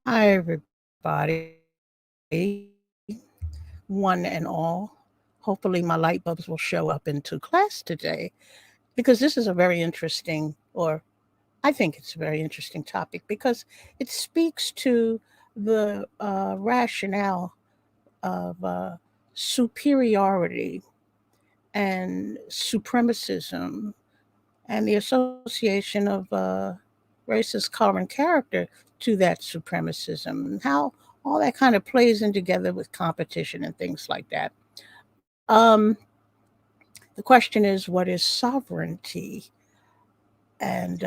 Hi, everybody, one and all. Hopefully, my light bulbs will show up into class today because this is a very interesting, or I think it's a very interesting topic because it speaks to the rationale of superiority and supremacism and the association of racist color and character to that supremacism and how all that kind of plays in together with competition and things like that. Um, the question is, what is sovereignty? And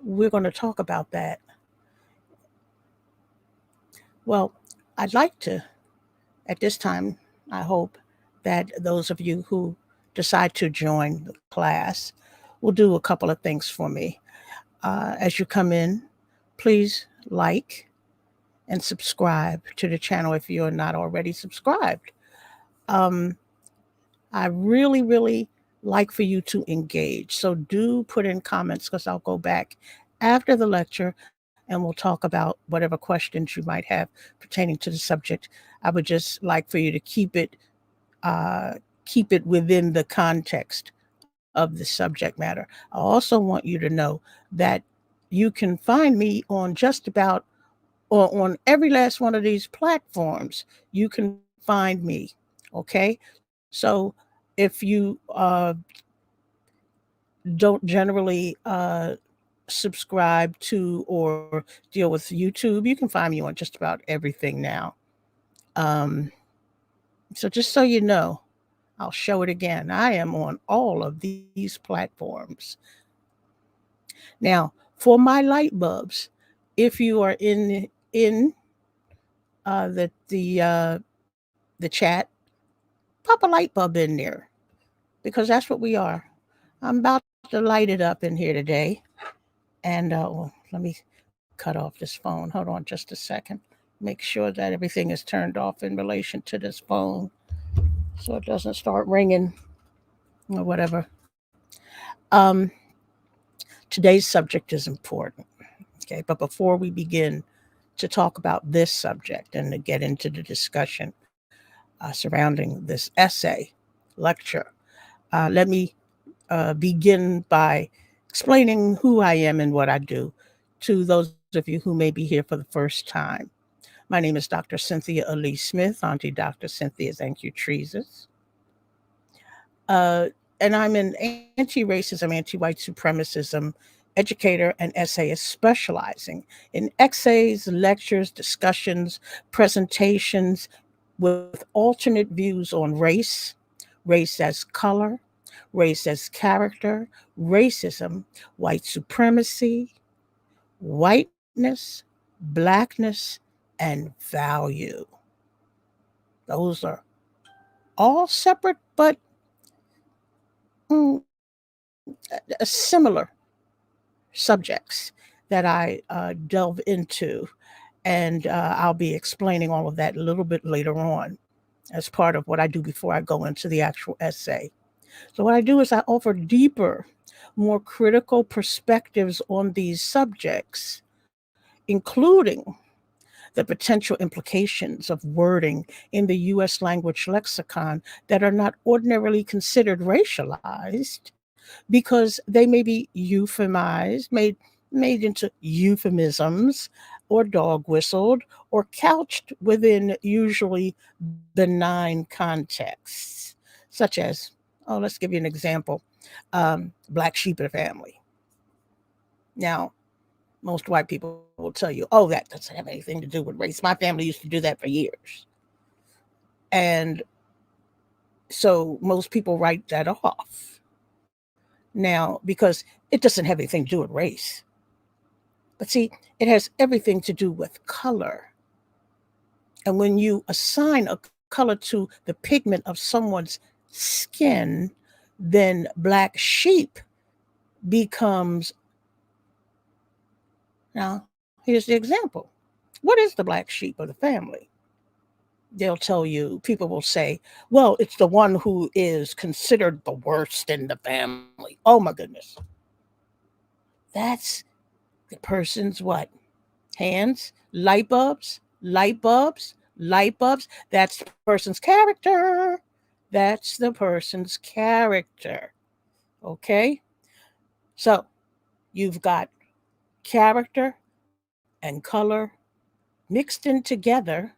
we're going to talk about that. Well, I'd like to, at this time, I hope that those of you who decide to join the class will do a couple of things for me. As you come in, please like and subscribe to the channel if you're not already subscribed. I really, really like for you to engage. So do put in comments because I'll go back after the lecture and we'll talk about whatever questions you might have pertaining to the subject. I would just like for you to keep it within the context of the subject matter. I also want you to know that you can find me on just about or on every last one of these platforms. You can find me. Okay. So if you don't generally subscribe to or deal with YouTube, you can find me on just about everything now. So just so you know, I'll show it again. I am on all of these platforms. Now, for my light bulbs, if you are in the chat, pop a light bulb in there because that's what we are. I'm about to light it up in here today. And let me cut off this phone. Hold on just a second. Make sure that everything is turned off in relation to this phone so it doesn't start ringing or whatever. Today's subject is important. Okay, but before we begin to talk about this subject and to get into the discussion surrounding this essay lecture, let me begin by explaining who I am and what I do to those of you who may be here for the first time. My name is Dr. Cynthia Elise Smith, Auntie Dr. Cynthia Thank You Treases. And I'm an anti-racism, anti-white supremacism educator and essayist specializing in essays, lectures, discussions, presentations with alternate views on race, race as color, race as character, racism, white supremacy, whiteness, blackness, and value. Those are all separate but similar subjects that I delve into. And I'll be explaining all of that a little bit later on as part of what I do before I go into the actual essay. So what I do is I offer deeper, more critical perspectives on these subjects, including the potential implications of wording in the U.S. language lexicon that are not ordinarily considered racialized because they may be euphemized, made into euphemisms, or dog whistled or couched within usually benign contexts, such as, oh, let's give you an example, black sheep of the family. Now, most white people will tell you, oh, that doesn't have anything to do with race. My family used to do that for years. And so most people write that off now because it doesn't have anything to do with race. But see, it has everything to do with color. And when you assign a color to the pigment of someone's skin, then black sheep becomes. Now, here's the example. What is the black sheep of the family? They'll tell you, people will say, well, it's the one who is considered the worst in the family. Oh my goodness. That's the person's what? Hands, light bulbs, light bulbs, light bulbs. That's the person's character. That's the person's character. Okay? So you've got character and color mixed in together.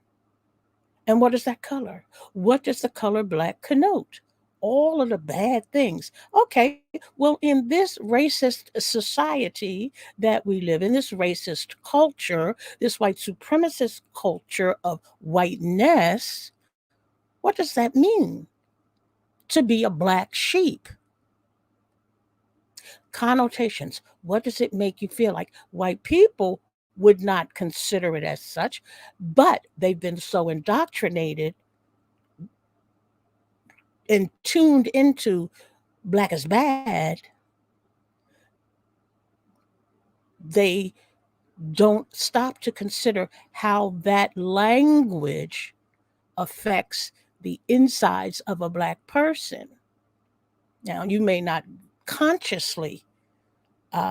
And what is that color? What does the color black connote? All of the bad things. Okay, well, in this racist society that we live in, this racist culture, this white supremacist culture of whiteness, what does that mean to be a black sheep? Connotations. What does it make you feel like? White people would not consider it as such, but they've been so indoctrinated and tuned into black is bad, they don't stop to consider how that language affects the insides of a black person. Now, you may not consciously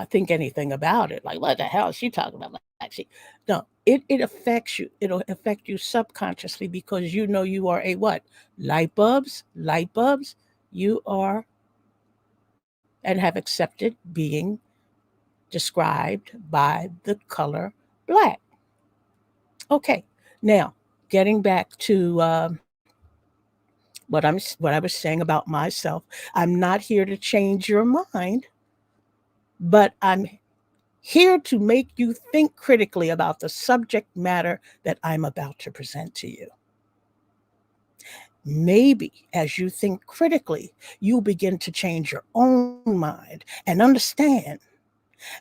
think anything about it, like, what the hell is she talking about? Black sheep? No, it affects you. It'll affect you subconsciously because you know you are a what? Light bulbs, light bulbs. You are and have accepted being described by the color black. Okay, now getting back to what I was saying about myself, I'm not here to change your mind, but I'm here to make you think critically about the subject matter that I'm about to present to you. Maybe as you think critically, you'll begin to change your own mind and understand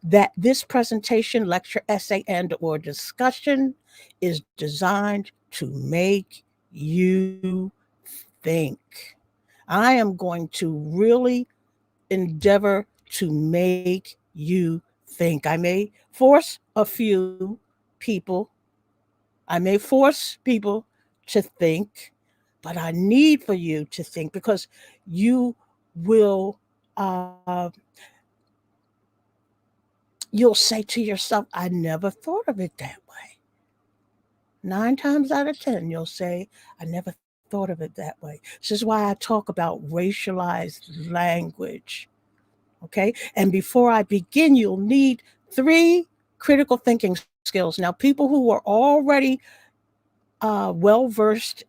that this presentation, lecture, essay, and or discussion is designed to make you think. I am going to really endeavor to make you think. I may force a few people, I may force people to think, but I need for you to think because you will you'll say to yourself, I never thought of it that way. 9 times out of 10, you'll say, I never thought of it that way. This is why I talk about racialized language. Okay. And before I begin, you'll need 3 critical thinking skills. Now, people who are already well versed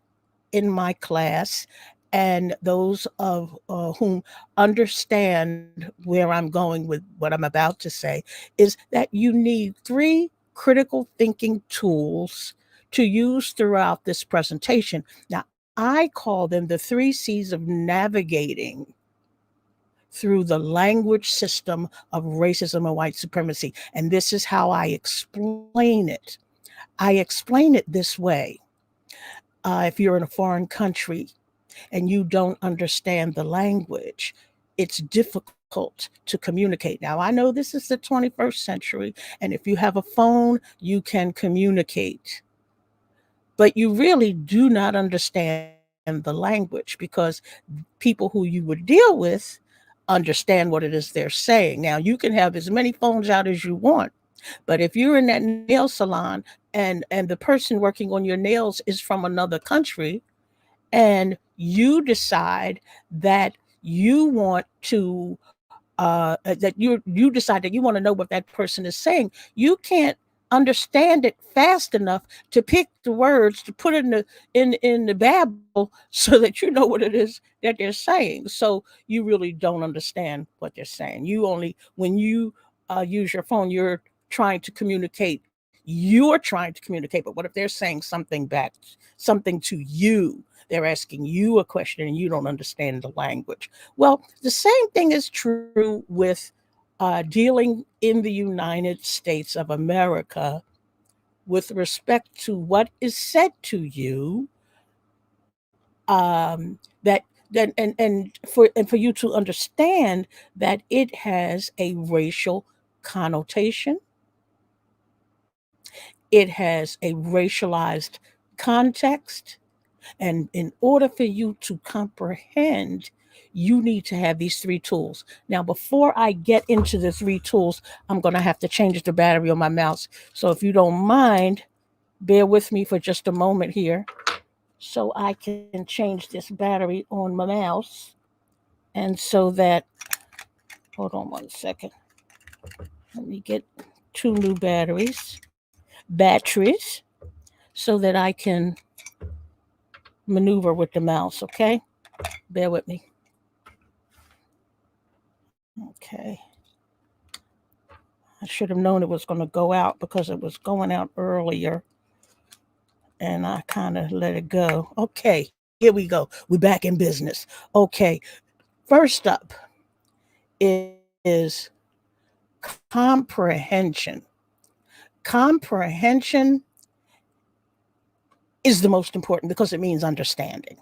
in my class and those of whom understand where I'm going with what I'm about to say is that you need 3 critical thinking tools to use throughout this presentation. Now, I call them the 3 C's of navigating through the language system of racism and white supremacy. And this is how I explain it. I explain it this way. If you're in a foreign country and you don't understand the language, it's difficult to communicate. Now, I know this is the 21st century, and if you have a phone, you can communicate. But you really do not understand the language because people who you would deal with understand what it is they're saying. Now, you can have as many phones out as you want, but if you're in that nail salon and the person working on your nails is from another country, and you decide that you want to that you decide that you want to know what that person is saying, you can't understand it fast enough to pick the words to put in the babble so that you know what it is that they're saying. So you really don't understand what they're saying. You only when you use your phone, you're trying to communicate. You're trying to communicate, but what if they're saying something back, something to you? They're asking you a question and you don't understand the language. Well, the same thing is true with dealing in the United States of America with respect to what is said to you, that and for you to understand that it has a racial connotation, it has a racialized context, and in order for you to comprehend, you need to have these three tools. Now, before I get into the three tools, I'm going to have to change the battery on my mouse. So if you don't mind, bear with me for just a moment here so I can change this battery on my mouse. And so that, hold on one second. Let me get two new batteries, so that I can maneuver with the mouse, okay? Bear with me. Okay. I should have known it was going to go out because it was going out earlier and I kind of let it go. Okay, here we go. We're back in business. Okay, first up is comprehension. Comprehension is the most important because it means understanding.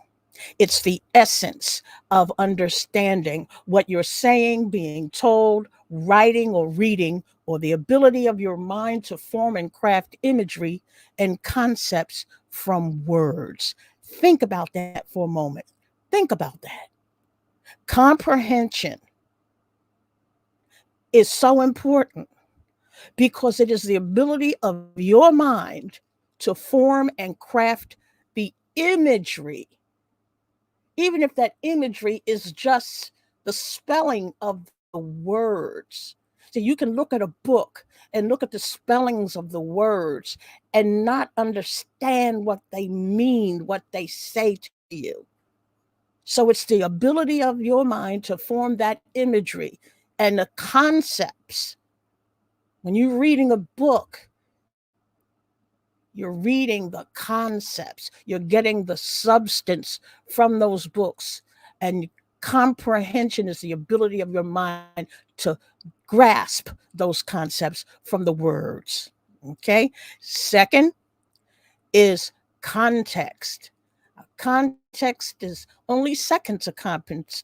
It's the essence of understanding what you're saying, being told, writing, or reading, or the ability of your mind to form and craft imagery and concepts from words. Think about that for a moment. Think about that. Comprehension is so important because it is the ability of your mind to form and craft the imagery, even if that imagery is just the spelling of the words. So you can look at a book and look at the spellings of the words and not understand what they mean, what they say to you. So it's the ability of your mind to form that imagery and the concepts. When you're reading a book, you're reading the concepts, you're getting the substance from those books. And comprehension is the ability of your mind to grasp those concepts from the words. Okay. Second is context. Context is only second to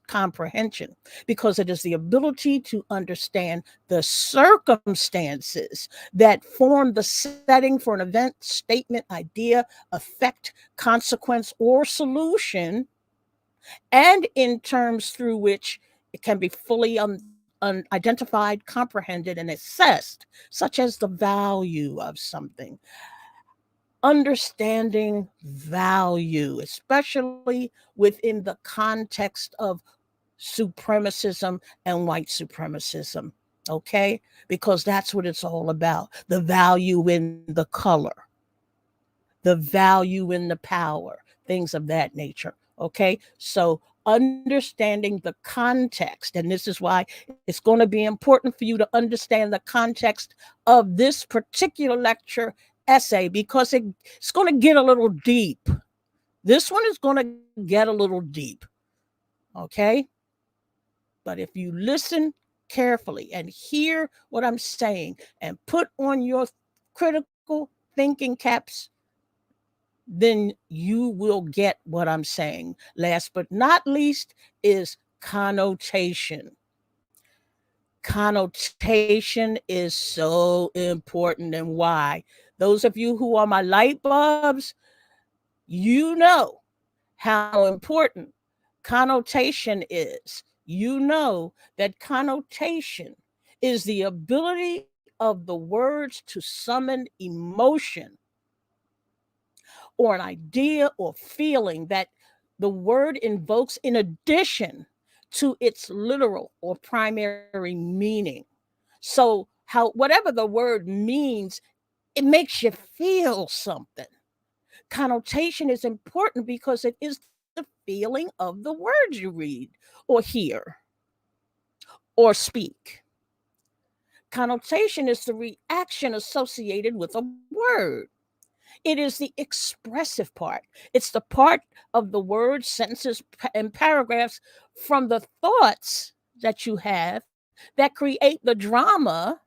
comprehension because it is the ability to understand the circumstances that form the setting for an event, statement, idea, effect, consequence, or solution, and in terms through which it can be fully identified, comprehended, and assessed, such as the value of something. Understanding value, especially within the context of supremacism and white supremacism. Okay? Because that's what it's all about, the value in the color, the value in the power, things of that nature. Okay? So, understanding the context, and this is why it's going to be important for you to understand the context of this particular lecture essay because it's going to get a little deep. This one is going to get a little deep. Okay? But if you listen carefully and hear what I'm saying and put on your critical thinking caps, then you will get what I'm saying. Last but not least is connotation. Connotation is so important. And why? Those of you who are my light bulbs, you know how important connotation is. You know that connotation is the ability of the words to summon emotion or an idea or feeling that the word invokes in addition to its literal or primary meaning. So, how whatever the word means It makes you feel something. Connotation is important because it is the feeling of the words you read or hear or speak. Connotation is the reaction associated with a word. It is the expressive part. It's the part of the words, sentences, and paragraphs from the thoughts that you have that create the drama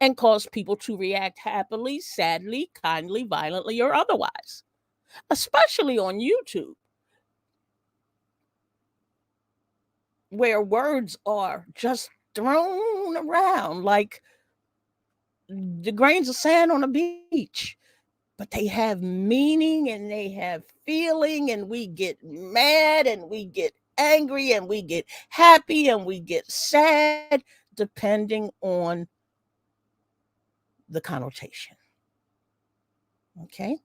and cause people to react happily, sadly, kindly, violently, or otherwise, especially on YouTube, where words are just thrown around like the grains of sand on a beach. But they have meaning and they have feeling, and we get mad and we get angry and we get happy and we get sad depending on the connotation. Okay.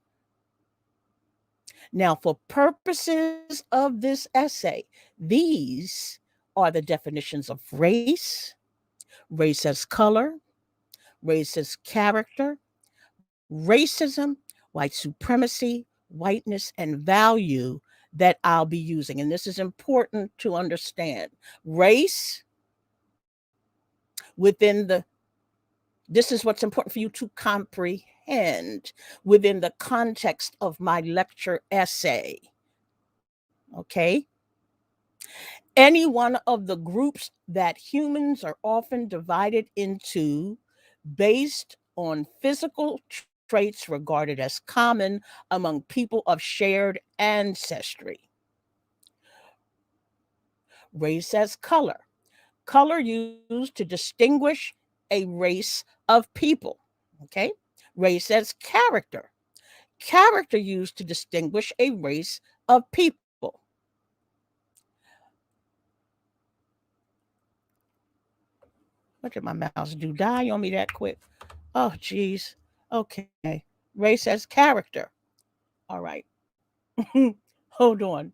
Now, for purposes of this essay, these are the definitions of race, race as color, race as character, racism, white supremacy, whiteness, and value that I'll be using. And this is important to understand. Race within the this is what's important for you to comprehend within the context of my lecture essay. Okay? Any one of the groups that humans are often divided into based on physical traits regarded as common among people of shared ancestry. Race as color. Color used to distinguish a race of people. Okay? Race as character. Character used to distinguish a race of people. What did my mouse do? Die on me that quick? Oh, geez. Okay. Race as character. All right. Hold on.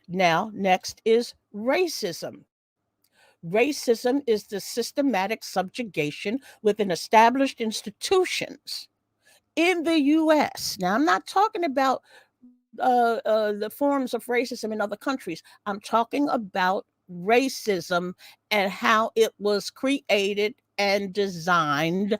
Now, next is racism. Racism is the systematic subjugation within established institutions in the US. Now, I'm not talking about the forms of racism in other countries. I'm talking about racism and how it was created and designed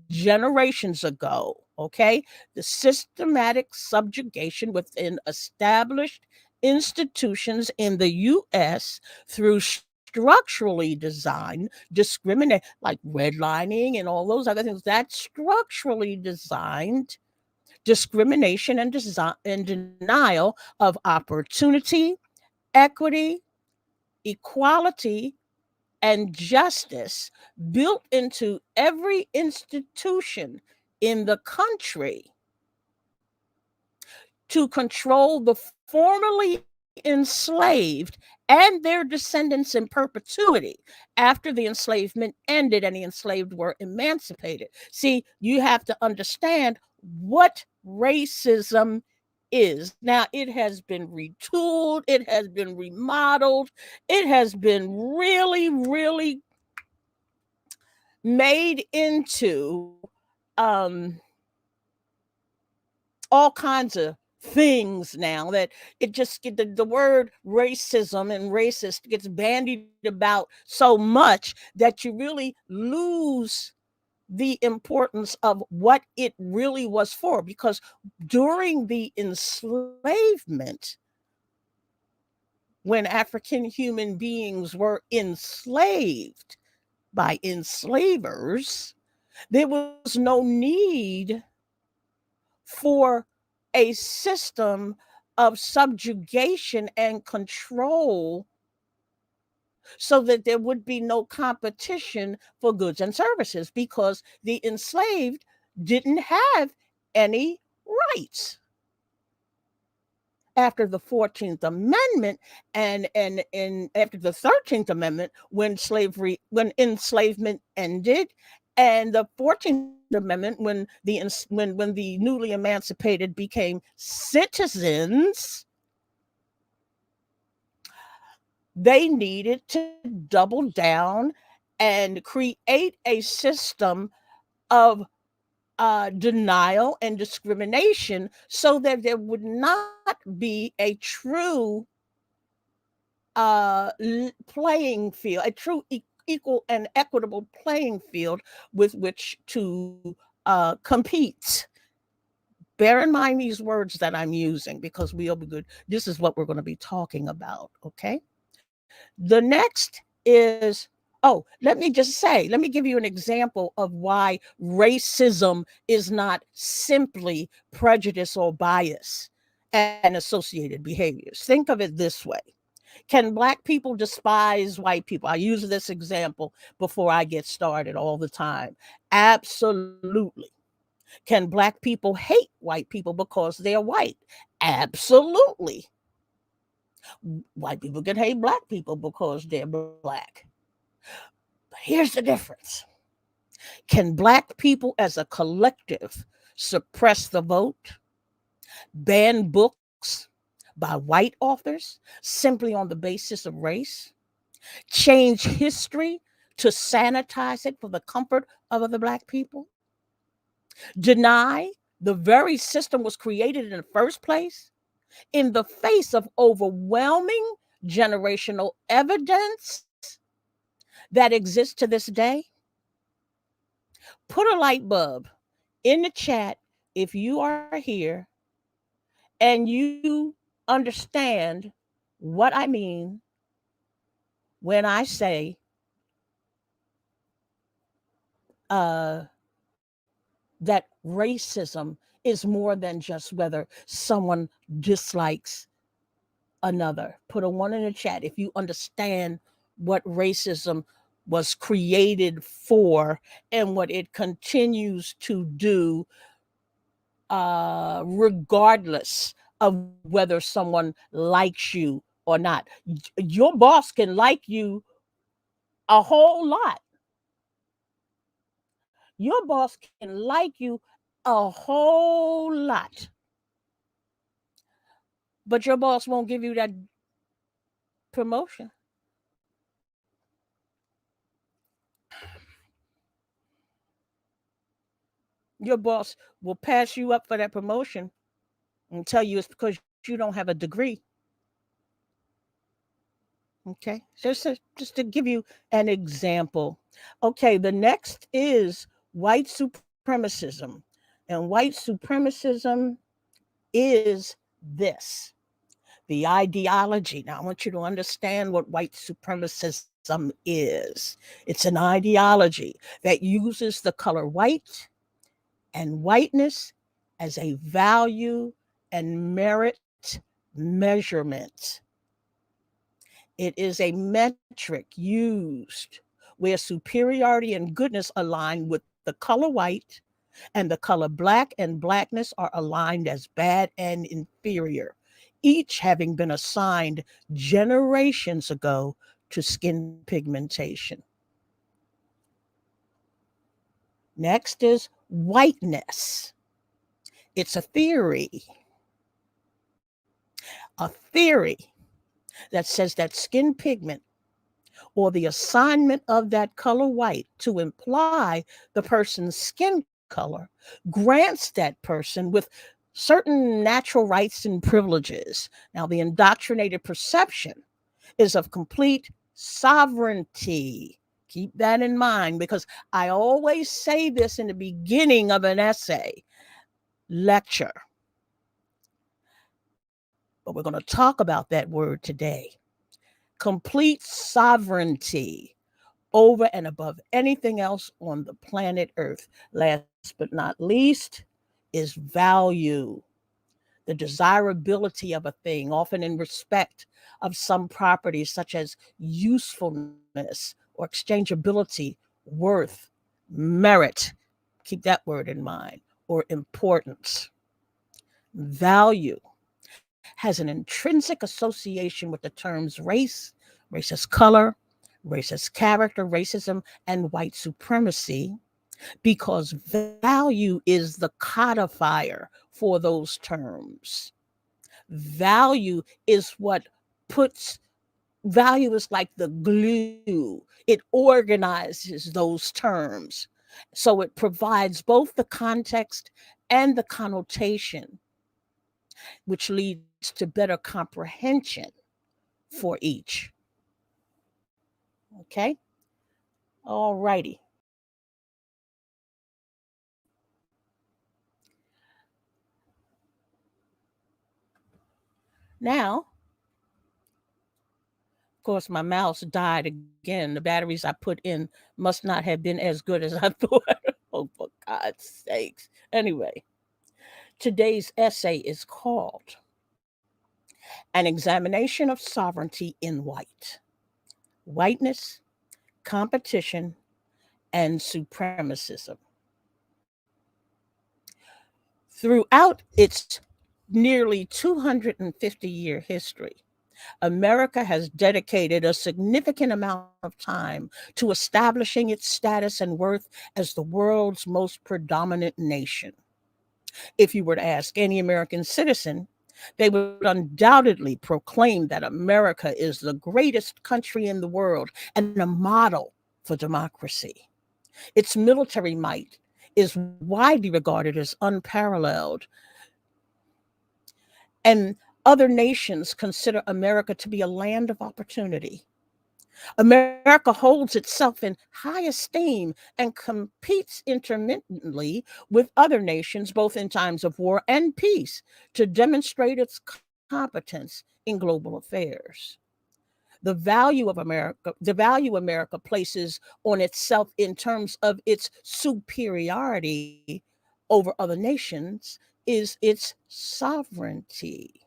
generations ago. Okay. The systematic subjugation within established institutions in the US through structurally designed discriminate like redlining and all those other things that's structurally designed discrimination and, and denial of opportunity, equity, equality, and justice built into every institution in the country to control the formerly enslaved and their descendants in perpetuity after the enslavement ended and the enslaved were emancipated. See, you have to understand what racism is. Now, it has been retooled, it has been remodeled, it has been really, really made into um, all kinds of things now that it just get the word racism and racist gets bandied about so much that you really lose the importance of what it really was for, because during the enslavement, when African human beings were enslaved by enslavers, there was no need for a system of subjugation and control so that there would be no competition for goods and services because the enslaved didn't have any rights. After the 14th Amendment and after the 13th Amendment, when enslavement ended, and the 14th Amendment when the newly emancipated became citizens, they needed to double down and create a system of denial and discrimination so that there would not be a true playing field, a true equal and equitable playing field with which to compete. Bear in mind these words that I'm using because we'll be good. This is what we're going to be talking about. Okay. The next is, oh, let me give you an example of why racism is not simply prejudice or bias and associated behaviors. Think of it this way. Can Black people despise white people? I use this example before I get started all the time. Absolutely. Can Black people hate white people because they're white? Absolutely. White people can hate Black people because they're Black. But here's the difference. Can Black people as a collective suppress the vote, ban books by white authors simply on the basis of race, change history to sanitize it for the comfort of other Black people, deny the very system was created in the first place in the face of overwhelming generational evidence that exists to this day? Put a light bulb in the chat if you are here and you understand what I mean when I say uh, that racism is more than just whether someone dislikes another. Put a one in the chat if you understand what racism was created for and what it continues to do, regardless of whether someone likes you or not. Your boss can like you a whole lot. Your boss can like you a whole lot, but your boss won't give you that promotion. Your boss will pass you up for that promotion and tell you it's because you don't have a degree. Okay, just to give you an example. Okay, the next is white supremacism, and white supremacism is this: the ideology. Now, I want you to understand what white supremacism is. It's an ideology that uses the color white and whiteness as a value and merit measurement. It is a metric used where superiority and goodness align with the color white, and the color black and blackness are aligned as bad and inferior, each having been assigned generations ago to skin pigmentation. Next is whiteness. It's a theory that says that skin pigment or the assignment of that color white to imply the person's skin color grants that person with certain natural rights and privileges. Now, the indoctrinated perception is of complete sovereignty. Keep that in mind because I always say this in the beginning of an essay lecture, but we're going to talk about that word today. Complete sovereignty over and above anything else on the planet Earth. Last but not least is value, the desirability of a thing, often in respect of some properties such as usefulness or exchangeability, worth, merit. Keep that word in mind, or importance. Value has an intrinsic association with the terms race, racist color, racist character, racism, and white supremacy because value is the codifier for those terms. Value is what puts, value is like the glue, it organizes those terms. So it provides both the context and the connotation, which leads to better comprehension for each. Okay? All righty. Now, of course, my mouse died again. The batteries I put in must not have been as good as I thought. Oh, for God's sakes. Anyway, today's essay is called An Examination of Sovereignty in White, Whiteness, Competition, and Supremacism. Throughout its nearly 250-year history, America has dedicated a significant amount of time to establishing its status and worth as the world's most predominant nation. If you were to ask any American citizen, they would undoubtedly proclaim that America is the greatest country in the world and a model for democracy. Its military might is widely regarded as unparalleled, and other nations consider America to be a land of opportunity. America holds itself in high esteem and competes intermittently with other nations, both in times of war and peace, to demonstrate its competence in global affairs. The value America places on itself in terms of its superiority over other nations is its sovereignty.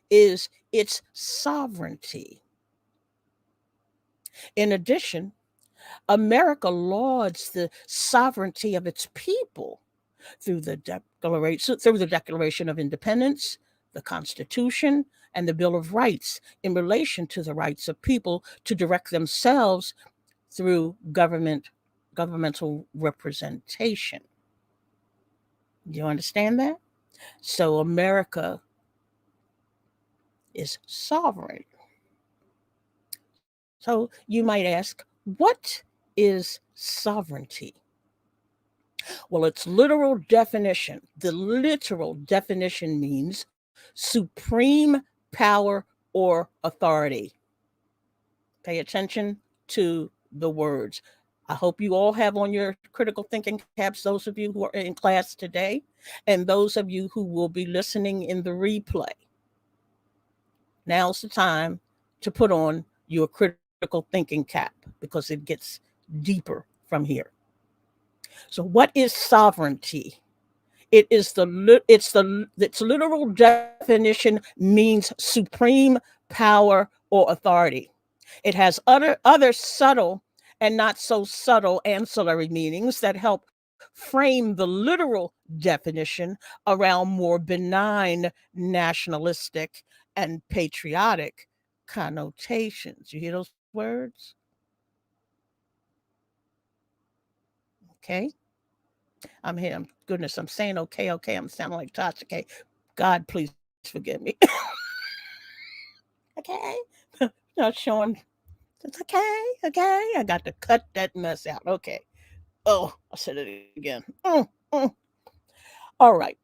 Is its sovereignty. In addition, America lauds the sovereignty of its people through the Declaration of Independence, the Constitution, and the Bill of Rights in relation to the rights of people to direct themselves through governmental representation. Do you understand that? So America is sovereign. So you might ask, what is sovereignty? Well, the literal definition means supreme power or authority. Pay attention to the words. I hope you all have on your critical thinking caps, those of you who are in class today, and those of you who will be listening in the replay. Now's the time to put on your critical thinking cap because it gets deeper from here. So, what is sovereignty? Its literal definition means supreme power or authority. It has other subtle and not so subtle ancillary meanings that help frame the literal definition around more benign nationalistic and patriotic connotations. You hear those words? Okay. I'm here. Goodness, I'm saying okay, okay. I'm sounding like Tasha. Okay. God, please forgive me. Okay. Not showing. It's okay. Okay. I got to cut that mess out. Okay. Oh, I said it again. All right.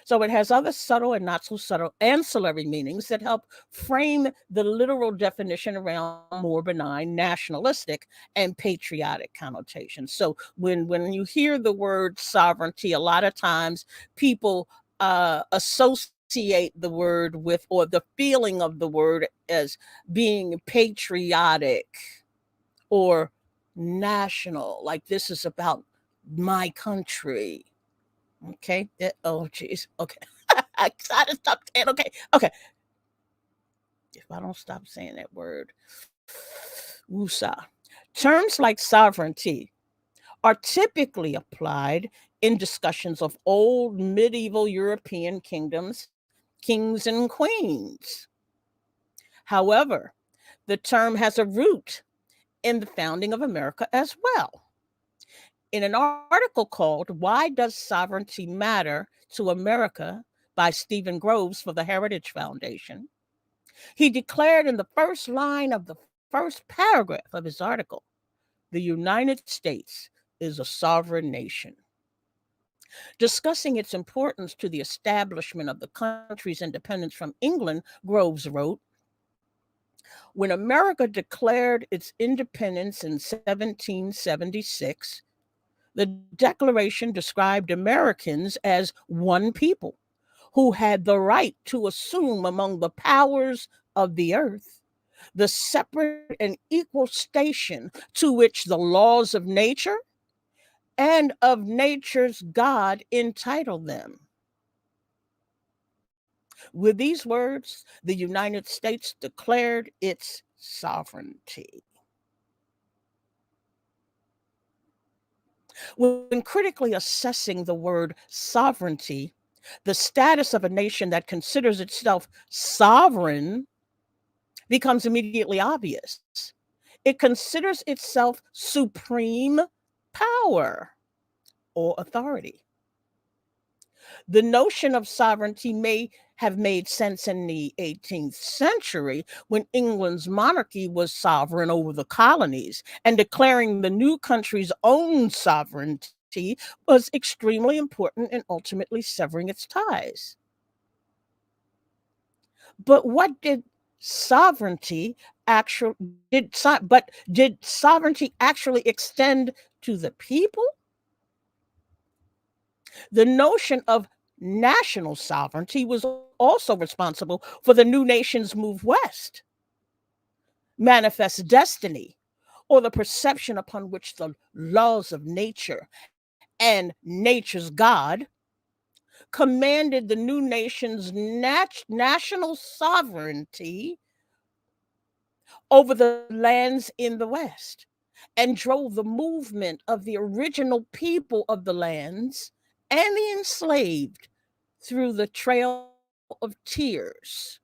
So it has other subtle and not so subtle ancillary meanings that help frame the literal definition around more benign nationalistic and patriotic connotations. So when you hear the word sovereignty, a lot of times people associate the word with, or the feeling of the word as being patriotic or national, like this is about my country. Okay. Oh, geez. Okay. I gotta stop saying okay. Okay. If I don't stop saying that word, woosah. Terms like sovereignty are typically applied in discussions of old medieval European kingdoms, kings and queens. However, the term has a root in the founding of America as well. In an article called Why Does Sovereignty Matter to America by Stephen Groves for the Heritage Foundation, he declared in the first line of the first paragraph of his article, The United States is a sovereign nation. Discussing its importance to the establishment of the country's independence from England, Groves wrote, when America declared its independence in 1776, the Declaration described Americans as one people who had the right to assume among the powers of the earth the separate and equal station to which the laws of nature and of nature's God entitled them. With these words, the United States declared its sovereignty. When critically assessing the word sovereignty, the status of a nation that considers itself sovereign becomes immediately obvious. It considers itself supreme power or authority. The notion of sovereignty may have made sense in the 18th century when England's monarchy was sovereign over the colonies, and declaring the new country's own sovereignty was extremely important in ultimately severing its ties. But what did sovereignty actually did sovereignty actually extend to the people? The notion of national sovereignty was also responsible for the new nation's move west, manifest destiny, or the perception upon which the laws of nature and nature's God commanded the new nation's national sovereignty over the lands in the West, and drove the movement of the original people of the lands and the enslaved through the Trail of Tears.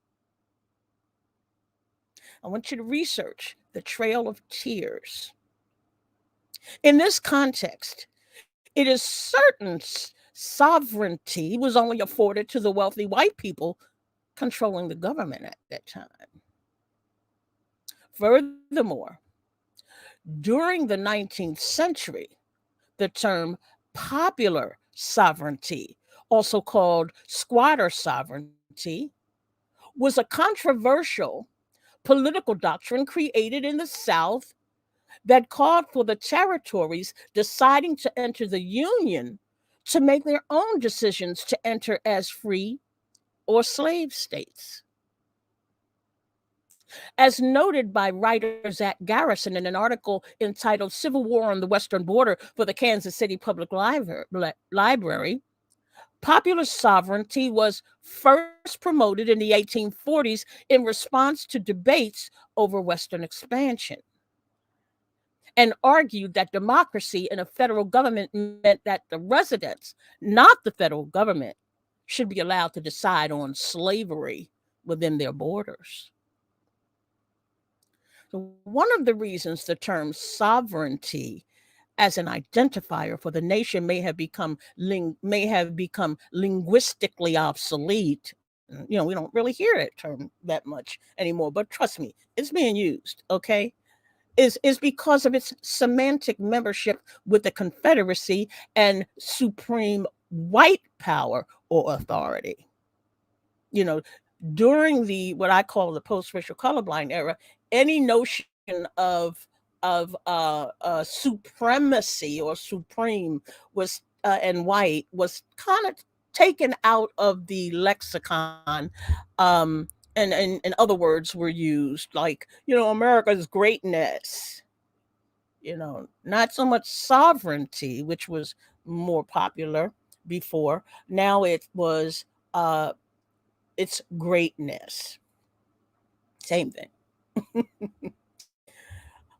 I want you to research the Trail of Tears. In this context, it is certain sovereignty was only afforded to the wealthy white people controlling the government at that time. Furthermore, during the 19th century, the term popular sovereignty, also called squatter sovereignty, was a controversial political doctrine created in the South that called for the territories deciding to enter the Union to make their own decisions to enter as free or slave states. As noted by writer Zach Garrison in an article entitled Civil War on the Western Border for the Kansas City Public Library, popular sovereignty was first promoted in the 1840s in response to debates over Western expansion, and argued that democracy in a federal government meant that the residents, not the federal government, should be allowed to decide on slavery within their borders. So one of the reasons the term sovereignty as an identifier for the nation may have become linguistically obsolete. We don't really hear that term that much anymore, but trust me, it's being used, okay? Is because of its semantic membership with the Confederacy and supreme white power or authority. You know, during the what I call the post-racial colorblind era, any notion of supremacy or supreme was and white was kind of taken out of the lexicon, and other words were used, like America's greatness, not so much sovereignty, which was more popular before. Now it's greatness. Same thing.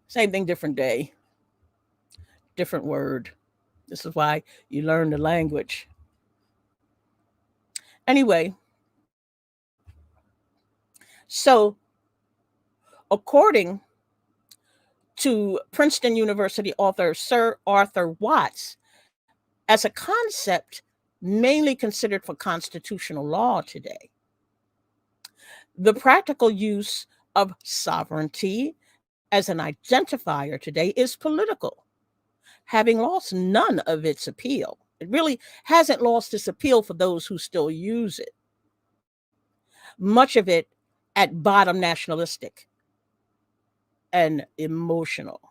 Same thing, different day, different word. This is why you learn the language. Anyway, so according to Princeton University author Sir Arthur Watts, as a concept mainly considered for constitutional law today, the practical use of sovereignty as an identifier today is political, having lost none of its appeal. It really hasn't lost its appeal for those who still use it. Much of it at bottom nationalistic and emotional.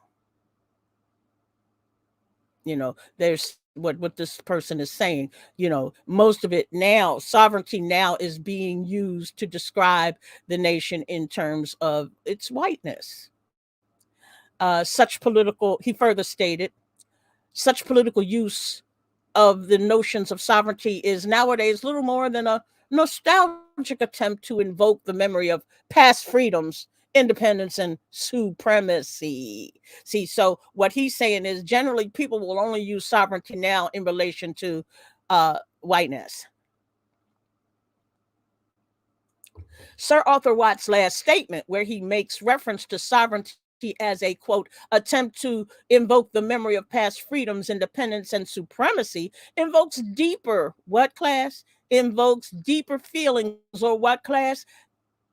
There's what this person is saying. Most of it now, sovereignty now is being used to describe the nation in terms of its whiteness. Such political, he further stated, such political use of the notions of sovereignty is nowadays little more than a nostalgic attempt to invoke the memory of past freedoms, independence, and supremacy. See, so what he's saying is generally people will only use sovereignty now in relation to whiteness. Sir Arthur Watts' last statement, where he makes reference to sovereignty as a quote attempt to invoke the memory of past freedoms, independence, and supremacy, invokes deeper what class? Invokes deeper feelings or what class?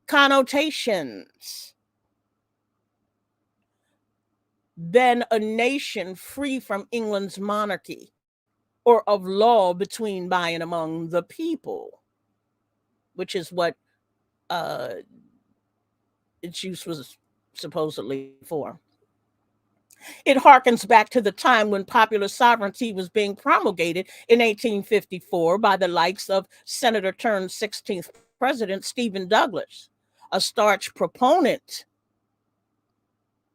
Connotations than a nation free from England's monarchy or of law between, by, and among the people, which is what uh, its use was supposedly for. It harkens back to the time when popular sovereignty was being promulgated in 1854 by the likes of Senator turned 16th President Stephen Douglas, a staunch proponent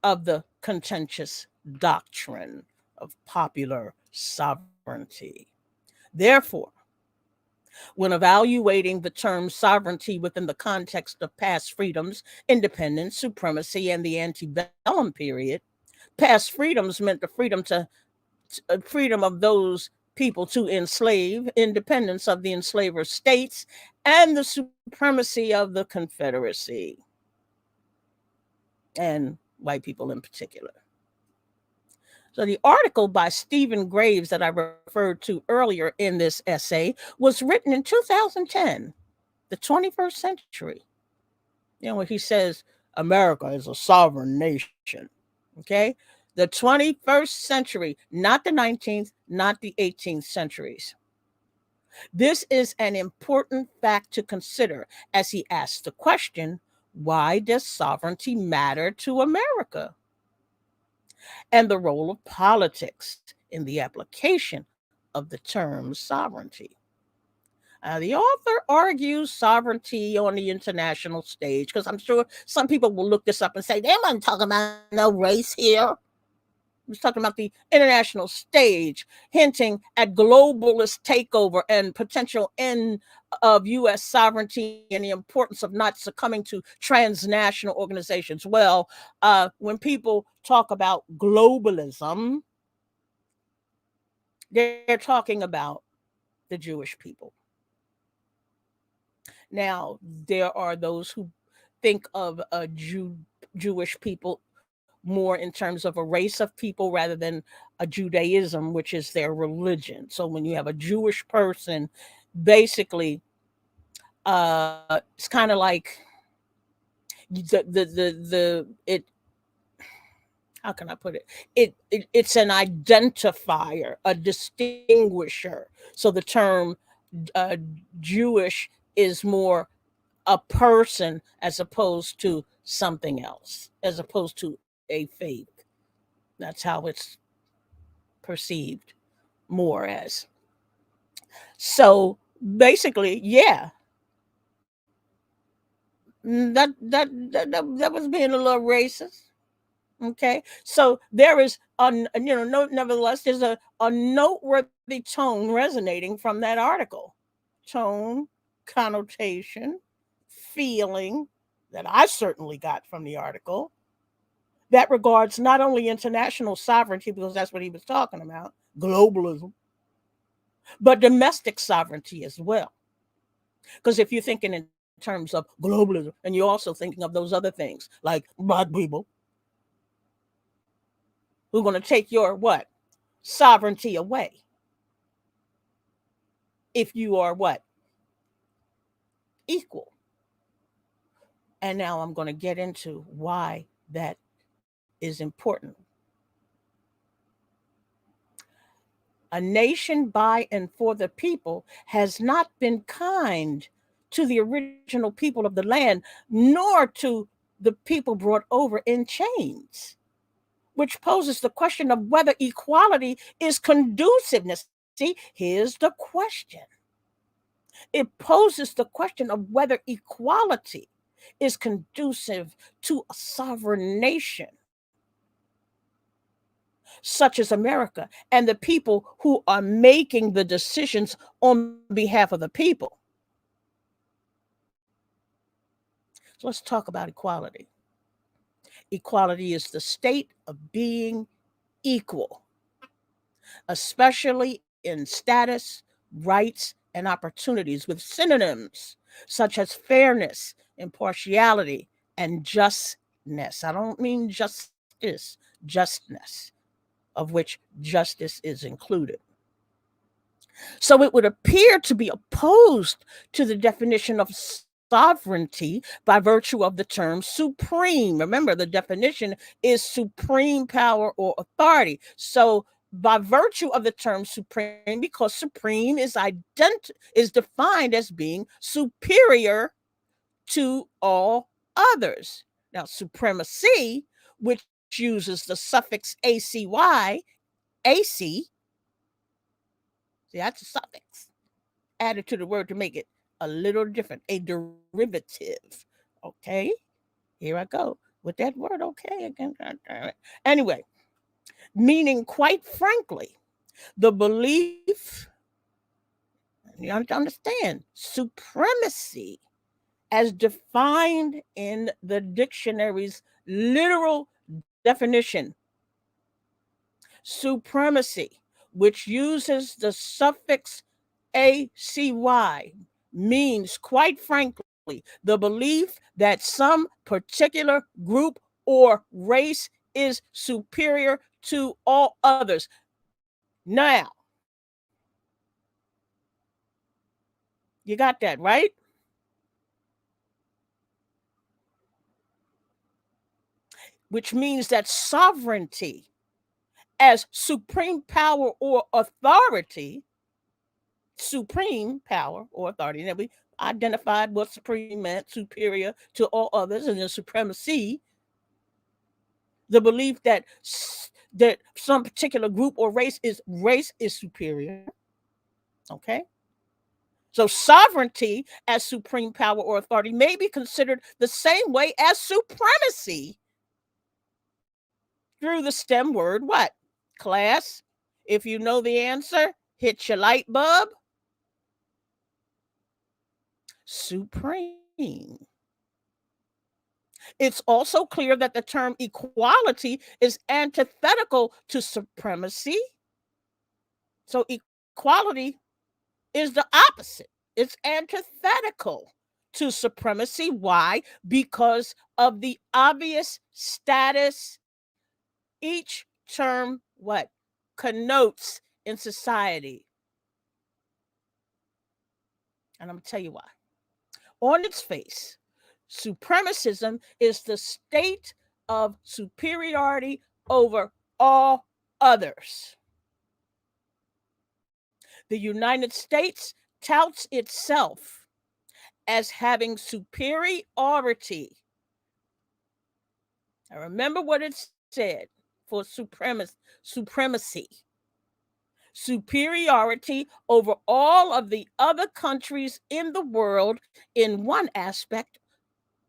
of the contentious doctrine of popular sovereignty. Therefore, when evaluating the term sovereignty within the context of past freedoms, independence, supremacy, and the antebellum period, past freedoms meant the freedom of those people to enslave, independence of the enslaver states, and the supremacy of the Confederacy and white people in particular. So the article by Stephen Graves that I referred to earlier in this essay was written in 2010, the 21st century. Where he says America is a sovereign nation. Okay? The 21st century, not the 19th, not the 18th centuries. This is an important fact to consider as he asks the question, why does sovereignty matter to America? And the role of politics in the application of the term sovereignty. The author argues sovereignty on the international stage, because I'm sure some people will look this up and say, they weren't talking about no race here. He was talking about the international stage, hinting at globalist takeover and potential end of U.S. sovereignty and the importance of not succumbing to transnational organizations. Well, when people talk about globalism, they're talking about the Jewish people. Now, there are those who think of Jewish people more in terms of a race of people rather than a Judaism, which is their religion. So when you have a Jewish person, basically, it's kind of like it. How can I put it? It's an identifier, a distinguisher. So the term uh, Jewish is more a person as opposed to something else, as opposed to a faith. That's how it's perceived more as. So basically, yeah, that was being a little racist. Okay, so there is no, nevertheless, there's a noteworthy tone resonating from that article. Tone, connotation, feeling that I certainly got from the article that regards not only international sovereignty, because that's what he was talking about, globalism, but domestic sovereignty as well. Because if you're thinking in terms of globalism, and you're also thinking of those other things like black people who are going to take your what? Sovereignty away if you are what? Equal. And now I'm going to get into why that is important. A nation by and for the people has not been kind to the original people of the land, nor to the people brought over in chains, which poses the question of whether equality is conducive. Now, see, here's the question. It poses the question of whether equality is conducive to a sovereign nation such as America and the people who are making the decisions on behalf of the people. So let's talk about equality. Equality is the state of being equal, especially in status, rights, and opportunities, with synonyms such as fairness, impartiality, and justness. I don't mean justice, justness, of which justice is included. So it would appear to be opposed to the definition of sovereignty by virtue of the term supreme. Remember, the definition is supreme power or authority. So by virtue of the term supreme, because supreme is defined as being superior to all others. Now, supremacy, which uses the suffix AC, see, that's a suffix added to the word to make it a little different, a derivative. Okay, here I go with that word. Okay, again. Anyway, meaning, quite frankly, the belief, you have to understand, supremacy as defined in the dictionary's literal definition. Supremacy, which uses the suffix ACY, means, quite frankly, the belief that some particular group or race is superior to all others. Now, you got that, right? Which means that sovereignty as supreme power or authority, and we identified what supreme meant, superior to all others, and then supremacy, the belief that some particular group or race is superior. Okay. So sovereignty as supreme power or authority may be considered the same way as supremacy through the STEM word what? Class, if you know the answer, hit your light bulb. Supreme. It's also clear that the term equality is antithetical to supremacy. So equality is the opposite. It's antithetical to supremacy. Why? Because of the obvious status each term what connotes in society. And I'm going to tell you why. On its face, supremacism is the state of superiority over all others. The United States touts itself as having superiority. Now remember what it said for supremacy. Superiority over all of the other countries in the world in one aspect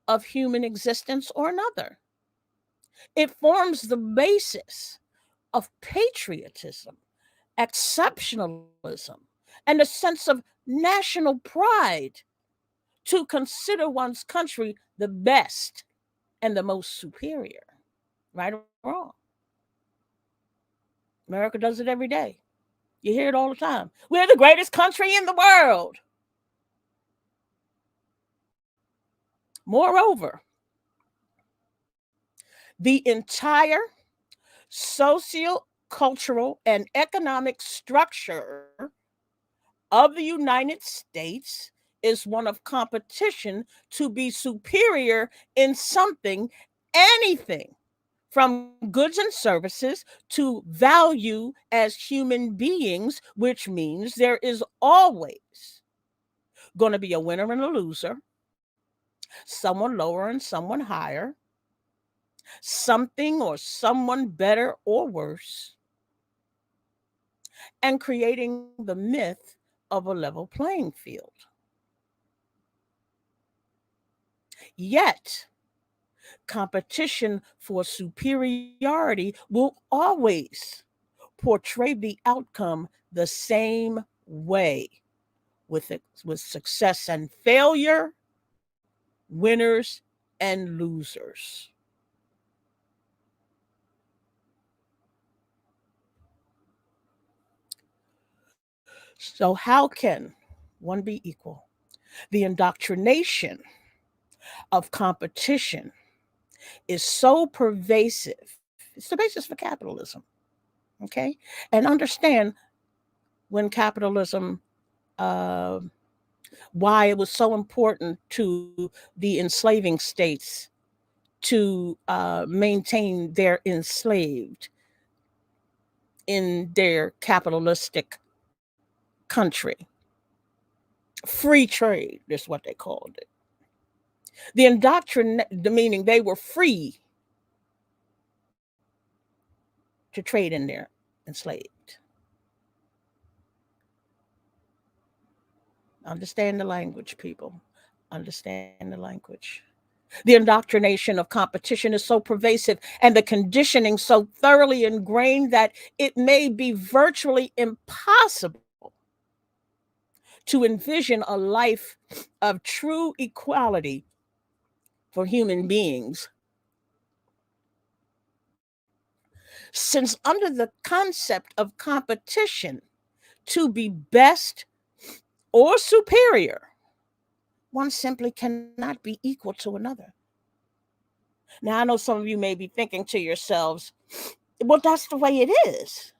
of human existence or another. It forms the basis of patriotism, exceptionalism, and a sense of national pride to consider one's country the best and the most superior. Right or wrong? America does it every day. You hear it all the time. We're the greatest country in the world. Moreover, the entire socio-cultural and economic structure of the United States is one of competition to be superior in something, anything, from goods and services to value as human beings, which means there is always going to be a winner and a loser, someone lower and someone higher, something or someone better or worse, and creating the myth of a level playing field. Yet, competition for superiority will always portray the outcome the same way with success and failure, winners and losers. So, how can one be equal? The indoctrination of competition is so pervasive. It's the basis for capitalism. Okay. And understand when capitalism, uh, why it was so important to the enslaving states to maintain their enslaved in their capitalistic country. Free trade is what they called it. The indoctrination, meaning they were free to trade in their enslaved. Understand the language, people. Understand the language. The indoctrination of competition is so pervasive and the conditioning so thoroughly ingrained that it may be virtually impossible to envision a life of true equality for human beings, since under the concept of competition to be best or superior, one simply cannot be equal to another. Now, I know some of you may be thinking to yourselves, well, that's the way it is.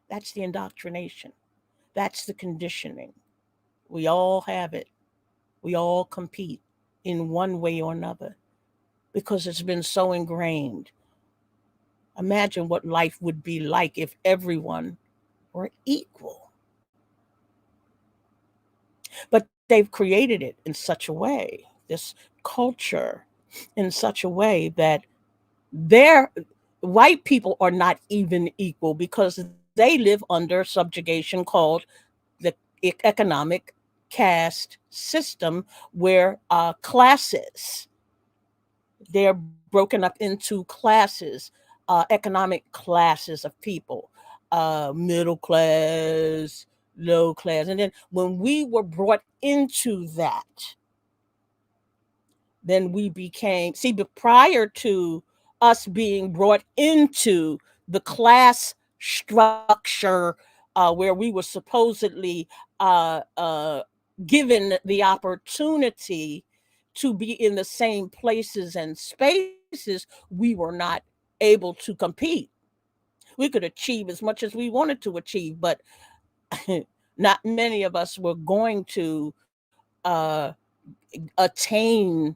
That's the indoctrination. That's the conditioning. We all have it. We all compete in one way or another because it's been so ingrained. Imagine what life would be like if everyone were equal. But they've created it in such a way, this culture in such a way that their white people are not even equal because they live under subjugation called the economic caste system, where classes, they're broken up into classes, economic classes of people, middle class, low class. And then when we were brought into that, then we became, see, but prior to us being brought into the class structure, where we were supposedly uh, uh, given the opportunity to be in the same places and spaces, we were not able to compete. We could achieve as much as we wanted to achieve, but not many of us were going to uh, attain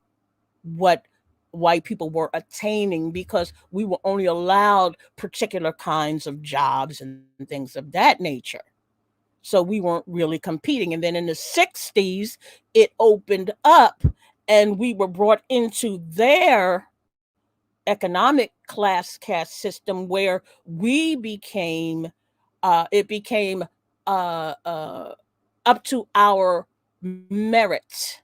what white people were attaining because we were only allowed particular kinds of jobs and things of that nature. So we weren't really competing. And then in the 60s, it opened up and we were brought into their economic class caste system where we became, it became uh, uh, up to our merit.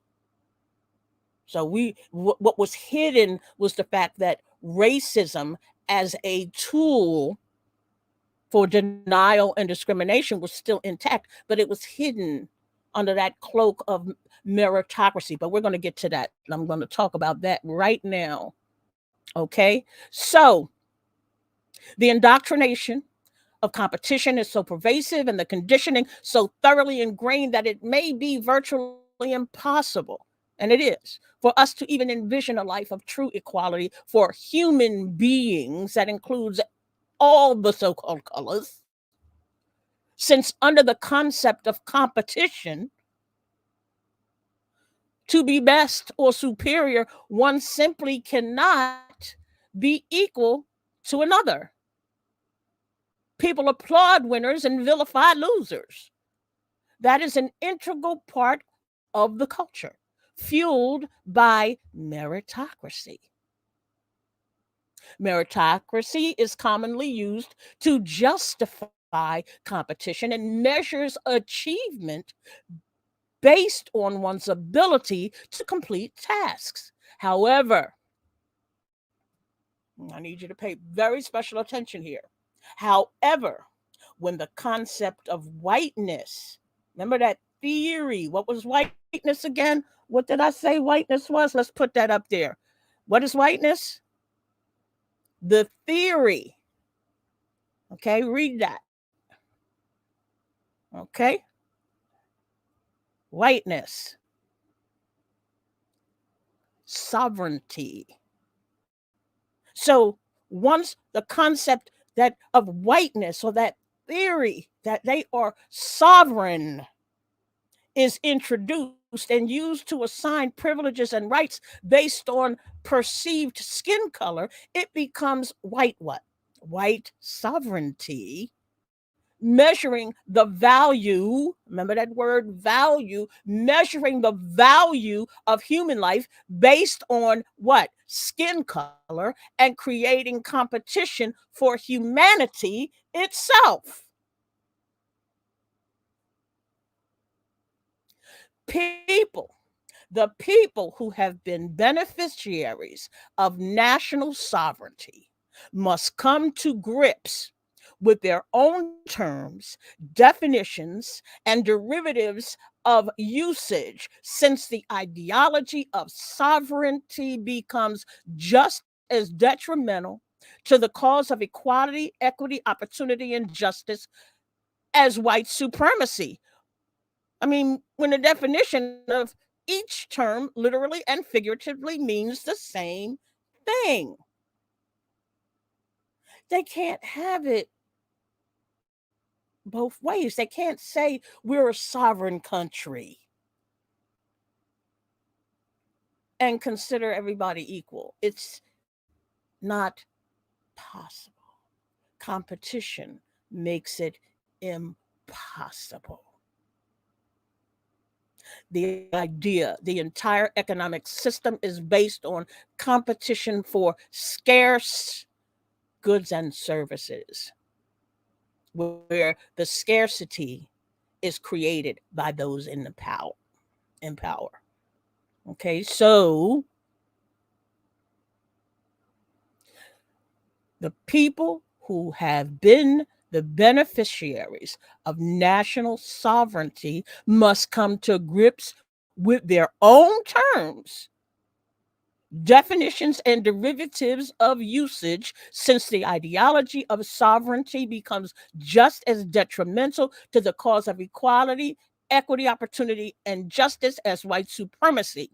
So what was hidden was the fact that racism as a tool for denial and discrimination was still intact, but it was hidden under that cloak of meritocracy. But we're going to get to that. I'm going to talk about that right now. Okay. So the indoctrination of competition is so pervasive and the conditioning so thoroughly ingrained that it may be virtually impossible, and it is, for us to even envision a life of true equality for human beings that includes all the so-called colors, since under the concept of competition To be best or superior, one simply cannot be equal to another. People applaud winners and vilify losers. That is an integral part of the culture, fueled by meritocracy. Meritocracy is commonly used to justify competition and measures achievement based on one's ability to complete tasks. However, I need you to pay very special attention here. However, when the concept of whiteness, remember that theory, what was whiteness again? What did I say whiteness was? Let's put that up there. What is whiteness? The theory. Okay, read that. Okay, whiteness, sovereignty. So once the concept that of whiteness or that theory that they are sovereign is introduced and used to assign privileges and rights based on perceived skin color, it becomes white what? White sovereignty, measuring the value, remember that word value, measuring the value of human life based on what? Skin color, and creating competition for humanity itself. People, the people who have been beneficiaries of national sovereignty must come to grips with their own terms, definitions, and derivatives of usage, since the ideology of sovereignty becomes just as detrimental to the cause of equality, equity, opportunity, and justice as white supremacy. I mean, when the definition of each term literally and figuratively means the same thing, they can't have it both ways. They can't say we're a sovereign country and consider everybody equal. It's not possible. Competition makes it impossible. The idea, the entire economic system is based on competition for scarce goods and services, where the scarcity is created by those in the power. In power. Okay, so the people who have been the beneficiaries of national sovereignty must come to grips with their own terms, definitions, and derivatives of usage, since the ideology of sovereignty becomes just as detrimental to the cause of equality, equity, opportunity, and justice as white supremacy,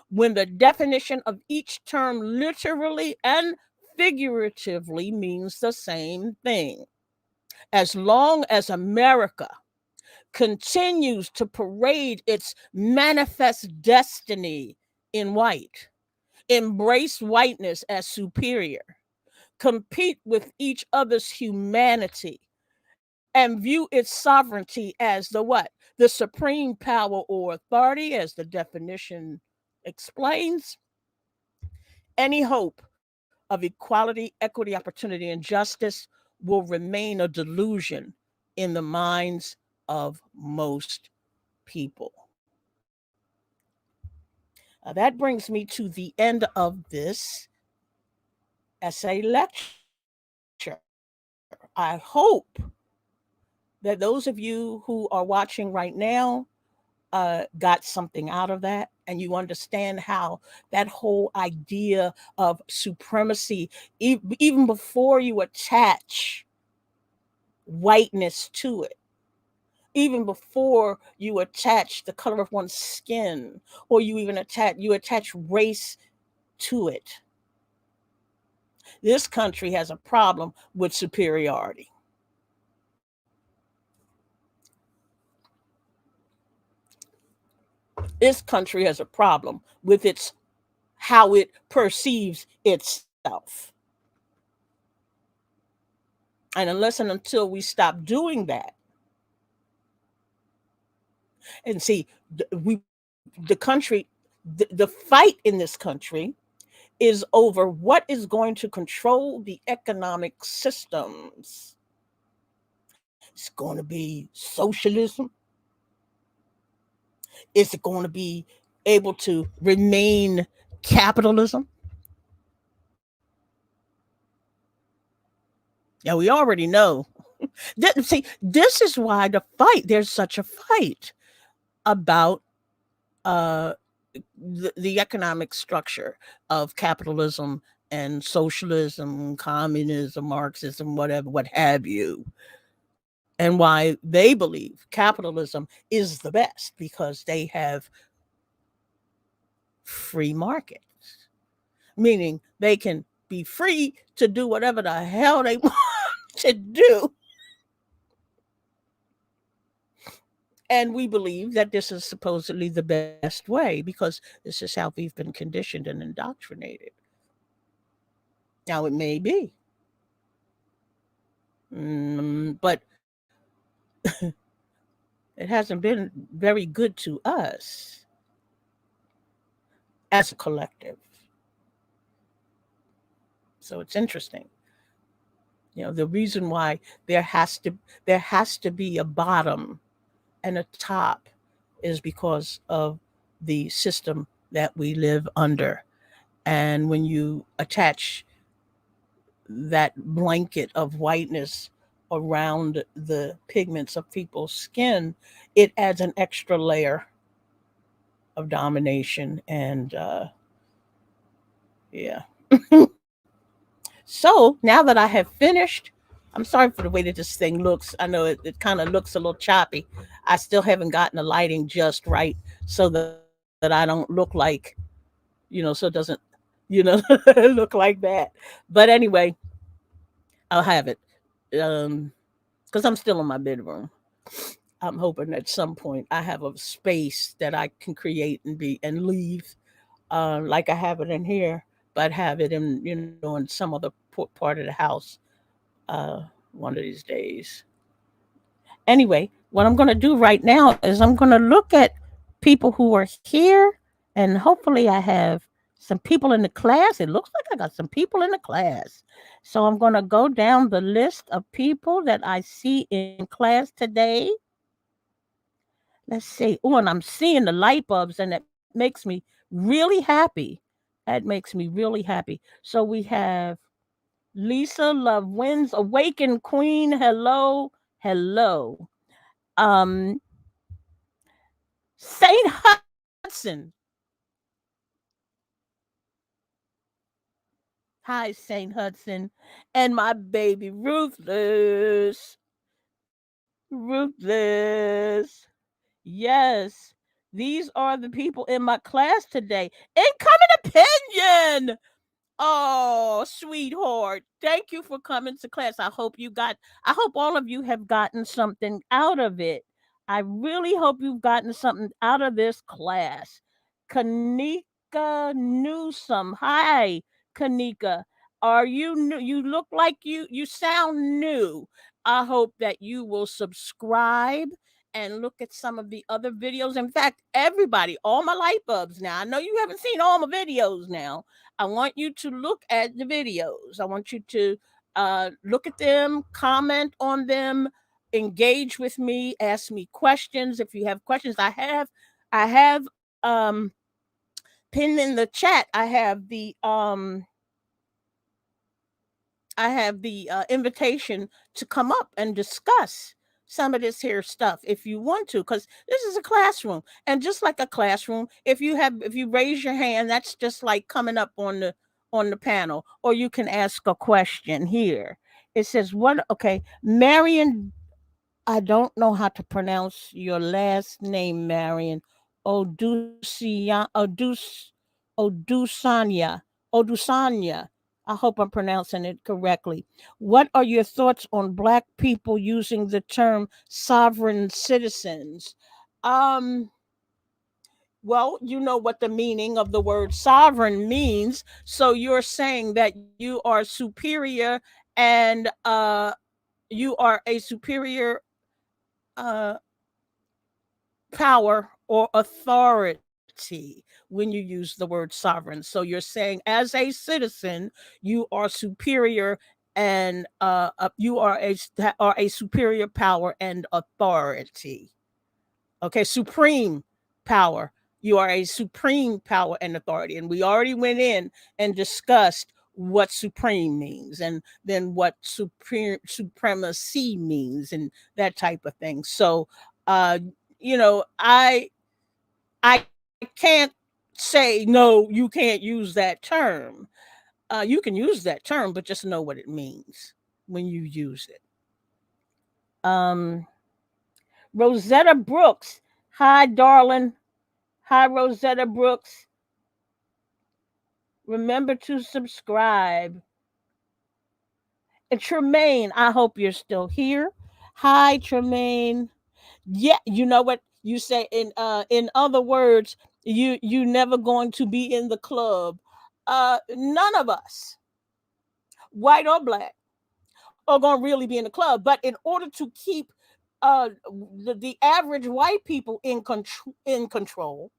when the definition of each term literally and figuratively means the same thing. As long as America continues to parade its manifest destiny in white, embrace whiteness as superior, compete with each other's humanity, and view its sovereignty as the what? The supreme power or authority, as the definition explains, any hope of equality, equity, opportunity, and justice will remain a delusion in the minds of most people. That brings me to the end of this essay lecture. I hope that those of you who are watching right now got something out of that, and you understand how that whole idea of supremacy, even before you attach whiteness to it, even before you attach the color of one's skin, or you attach race to it, this country has a problem with superiority. This country has a problem with its how it perceives itself. And unless and until we stop doing that, and see, the country, the fight in this country is over what is going to control the economic systems. It's going to be socialism. Is it going to be able to remain capitalism? Yeah, we already know. See, this is why there's such a fight about uh, the economic structure of capitalism and socialism, communism, Marxism, whatever, what have you, and why they believe capitalism is the best because they have free markets, meaning they can be free to do whatever the hell they want to do. And we believe that this is supposedly the best way because this is how we've been conditioned and indoctrinated. Now, it may be, but it hasn't been very good to us as a collective. So it's interesting. The reason why there has to there has to be a bottom and a top is because of the system that we live under. And when you attach that blanket of whiteness around the pigments of people's skin, it adds an extra layer of domination. And yeah. So now that I have finished, I'm sorry for the way that this thing looks. I know it kind of looks a little choppy. I still haven't gotten the lighting just right so that I don't look like, so it doesn't, look like that. But anyway, I'll have it. Because I'm still in my bedroom. I'm hoping at some point I have a space that I can create and leave, like I have it in here, but have it in some other part of the house, uh, one of these days. Anyway, what I'm going to do right now is I'm going to look at people who are here, and hopefully I have some people in the class. It looks like I got some people in the class. So I'm going to go down the list of people that I see in class today. Let's see. Oh, and I'm seeing the light bulbs, and that makes me really happy. That makes me really happy. So we have Lisa Love Wins, Awakened Queen. Hello, hello. Um, Saint Hudson. Hi, Saint Hudson. And my baby Ruthless. Ruthless. Yes. These are the people in my class today. Incoming opinion. Oh, sweetheart. Thank you for coming to class. I hope all of you have gotten something out of it. I really hope you've gotten something out of this class. Kanika Newsome. Hi, Kanika. Are you new? You look like you sound new. I hope that you will subscribe and look at some of the other videos. In fact, everybody, all my light bulbs now. I know you haven't seen all my videos now. I want you to look at the videos. I want you to look at them, comment on them, engage with me, ask me questions. If you have questions, I have pinned in the chat. I have the invitation to come up and discuss some of this here stuff if you want to, because this is a classroom, and just like a classroom, if you raise your hand, that's just like coming up on the panel, or you can ask a question here. It says what? Okay, Marion, I don't know how to pronounce your last name, Marion. Odusanya. Odusanya. I hope I'm pronouncing it correctly. What are your thoughts on black people using the term sovereign citizens? Um, Well, you know what the meaning of the word sovereign means. So you're saying that you are superior and you are a superior uh, power or authority when you use the word sovereign. So you're saying, as a citizen, you are superior and are a superior power and authority. Okay, supreme power. You are a supreme power and authority. And we already went in and discussed what supreme means and then what supremacy means and that type of thing. So uh you know, I can't say no, you can't use that term. You can use that term, but just know what it means when you use it. Um Rosetta Brooks. Hi, darling. Hi, Rosetta Brooks. Remember to subscribe. And Tremaine, I hope you're still here. Hi, Tremaine. Yeah, you know what you say in other words, you never going to be in the club. None of us, white or black, are going to really be in the club. But in order to keep the average white people in control,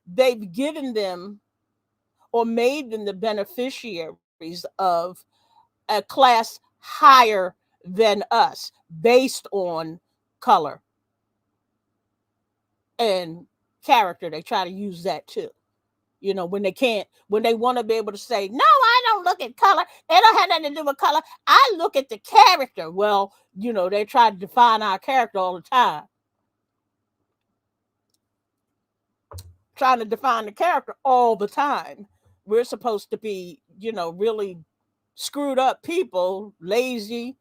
they've given them or made them the beneficiaries of a class higher than us based on color and character. They try to use that too. You know, when they can't, when they want to be able to say, no, I don't look at color. It don't have nothing to do with color. I look at the character. Well, you know, they try to define our character all the time, trying to define the character all the time. We're supposed to be, you know, really screwed up people, lazy,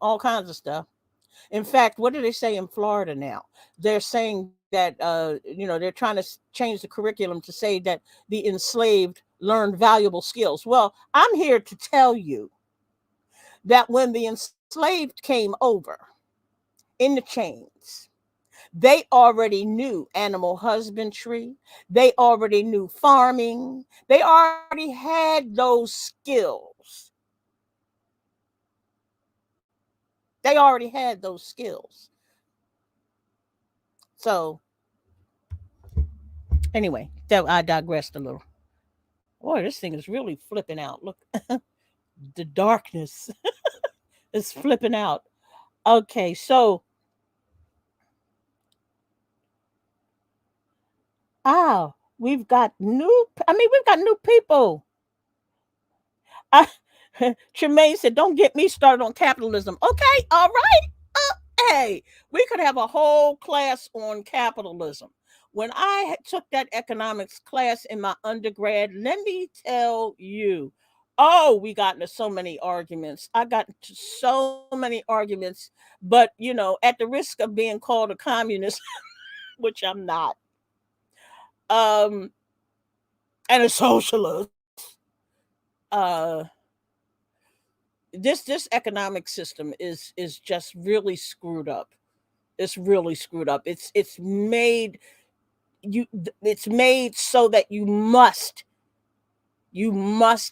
all kinds of stuff. In fact, what do they say in Florida now? They're saying that they're trying to change the curriculum to say that the enslaved learned valuable skills. Well, I'm here to tell you that when the enslaved came over in the chains, they already knew animal husbandry. They already knew farming. They already had those skills. They already had those skills. So anyway, that I digressed a little. Boy, this thing is really flipping out. Look, the darkness is flipping out. Okay, so we've got new people. I, Tremaine said, "Don't get me started on capitalism." Okay, all right. Hey, we could have a whole class on capitalism. When I took that economics class in my undergrad, let me tell you, oh, we got into so many arguments. I got into so many arguments, but at the risk of being called a communist, which I'm not, um, and a socialist, uh, this economic system is just really screwed up. It's really screwed up. It's made so that you must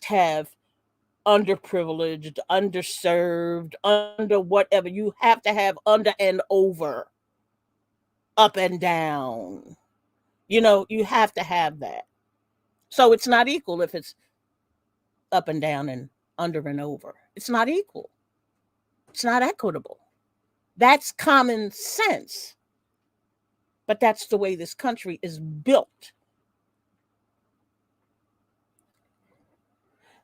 have underprivileged, underserved, under whatever. You have to have under and over, up and down. You have to have that. So it's not equal if it's up and down and under and over. It's not equal. It's not equitable. That's common sense. But that's the way this country is built.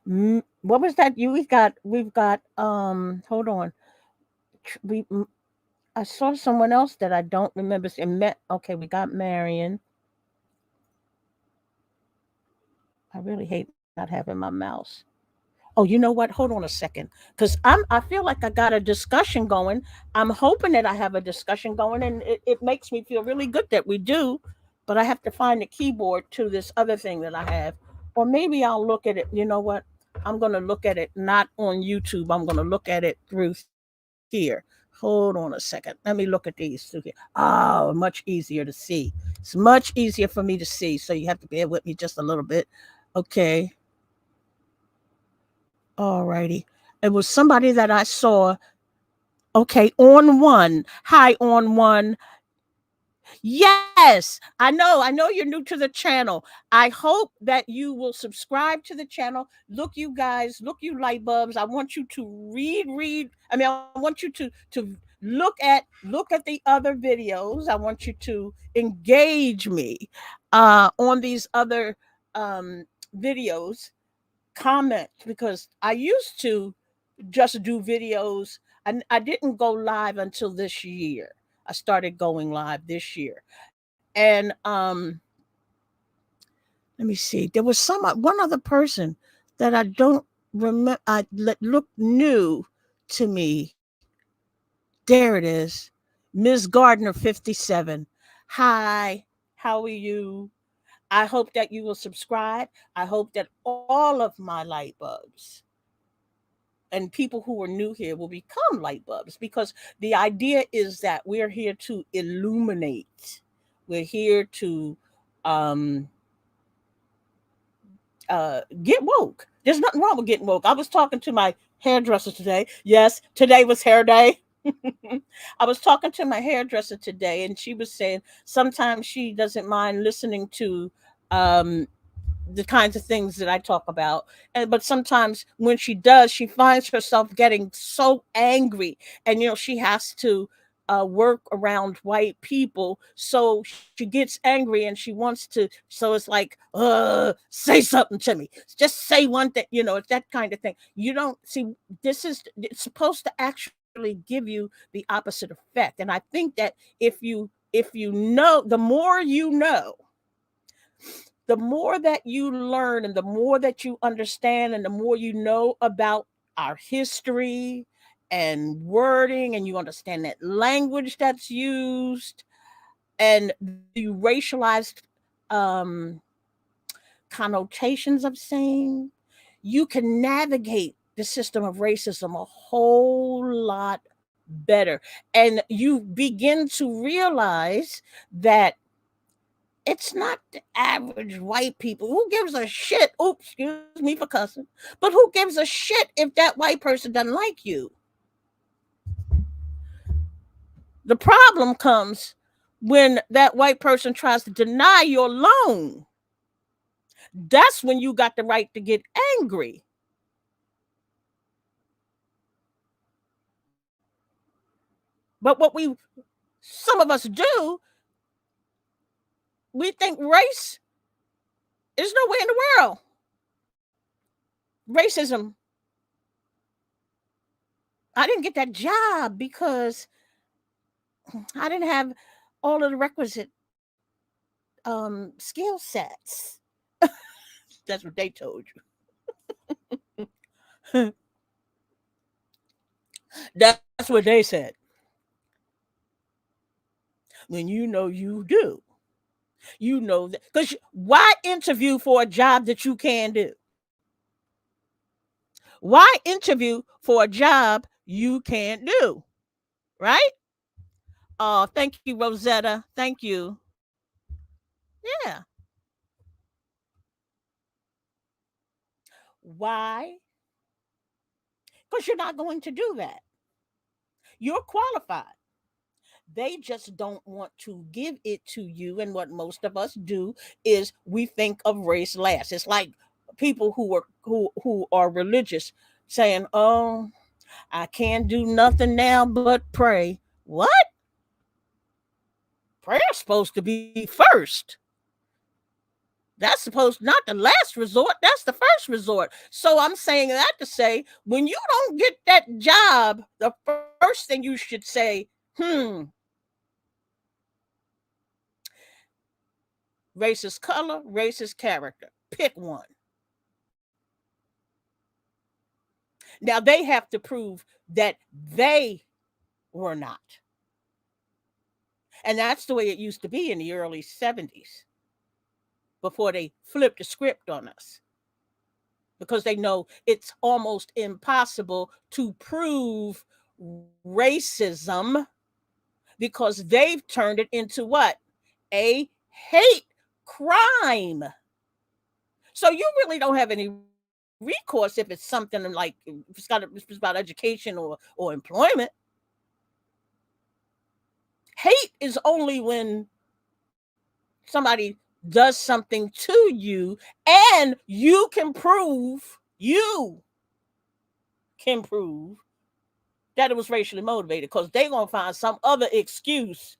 What was that? We've got hold on. We I saw someone else that I don't remember. Okay, we got Marion. I really hate not having my mouse. Oh, you know what? Hold on a second, because I feel like I got a discussion going. I'm hoping that I have a discussion going, and it makes me feel really good that we do. But I have to find the keyboard to this other thing that I have, or maybe I'll look at it. You know what? I'm going to look at it not on YouTube. I'm going to look at it through here. Hold on. Hold on a second. Let me look at these through here. Oh, much easier to see. It's much easier for me to see. So you have to bear with me just a little bit. Okay. All righty. It was somebody that I saw. Okay, on one. Hi, on one. Yes, I know you're new to the channel. I hope that you will subscribe to the channel. Look, you guys, look, you light bulbs. I want you to read. I mean, I want you to look at the other videos. I want you to engage me on these other videos. Comment, because I used to just do videos. I didn't go live until this year. I started going live this year. And let me see. There was one other person that I don't remember. Looked new to me. There it is, Ms. Gardner 57. Hi, how are you? I hope that you will subscribe. I hope that all of my light bulbs and people who are new here will become light bulbs, because the idea is that we're here to illuminate. We're here to um, get woke. There's nothing wrong with getting woke. I was talking to my hairdresser today. Yes, today was hair day. I was talking to my hairdresser today, and she was saying sometimes she doesn't mind listening to um, the kinds of things that I talk about. And but sometimes when she does, she finds herself getting so angry, and she has to work around white people, so she gets angry and she wants to. So it's like, say something to me. Just say one thing. It's that kind of thing. You don't see. It's supposed to actually give you the opposite effect, and I think that if you know, the more that you learn and the more that you understand and the more you know about our history and wording, and you understand that language that's used and the racialized um, connotations of saying, you can navigate the system of racism a whole lot better. And you begin to realize that it's not the average white people. Who gives a shit? Oops, excuse me for cussing. But who gives a shit if that white person doesn't like you? The problem comes when that white person tries to deny your loan. That's when you got the right to get angry. But some of us do, we think race is nowhere in the world. Racism. I didn't get that job because I didn't have all of the requisite skill sets. That's what they told you. That's what they said. When you do. You know that, because why interview for a job that you can do? Why interview for a job you can't do? Right? Oh, thank you, Rosetta. Thank you. Yeah. Why? Because you're not going to do that. You're qualified. They just don't want to give it to you. And what most of us do is we think of race last. It's like people who are religious saying, "Oh, I can't do nothing now but pray." What? Prayer's supposed to be first. That's supposed not the last resort. That's the first resort. So I'm saying that to say, when you don't get that job, the first thing you should say, racist color, racist character. Pick one. Now they have to prove that they were not. And that's the way it used to be in the early 70s before they flipped the script on us, because they know it's almost impossible to prove racism because they've turned it into what? A hate crime. So you really don't have any recourse if it's something like if it's about education or employment. Hate is only when somebody does something to you and you can prove that it was racially motivated because they're going to find some other excuse.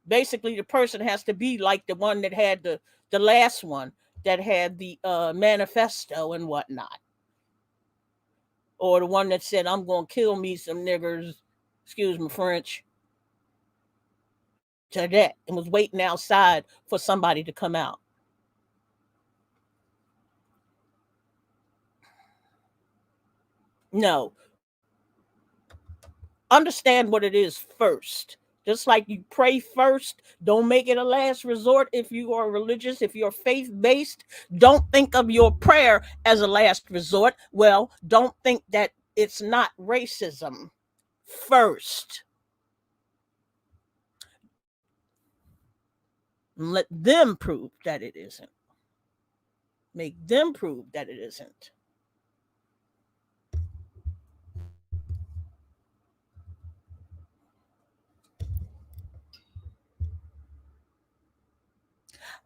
Basically, the person has to be like the one that had the last one that had the manifesto and whatnot, or the one that said, "I'm going to kill me some niggers," excuse my French, to that, and was waiting outside for somebody to come out. No, understand what it is first. Just like you pray first, don't make it a last resort. If you are religious, if you're faith based, don't think of your prayer as a last resort. Well, don't think that it's not racism first. Let them prove that it isn't. Make them prove that it isn't.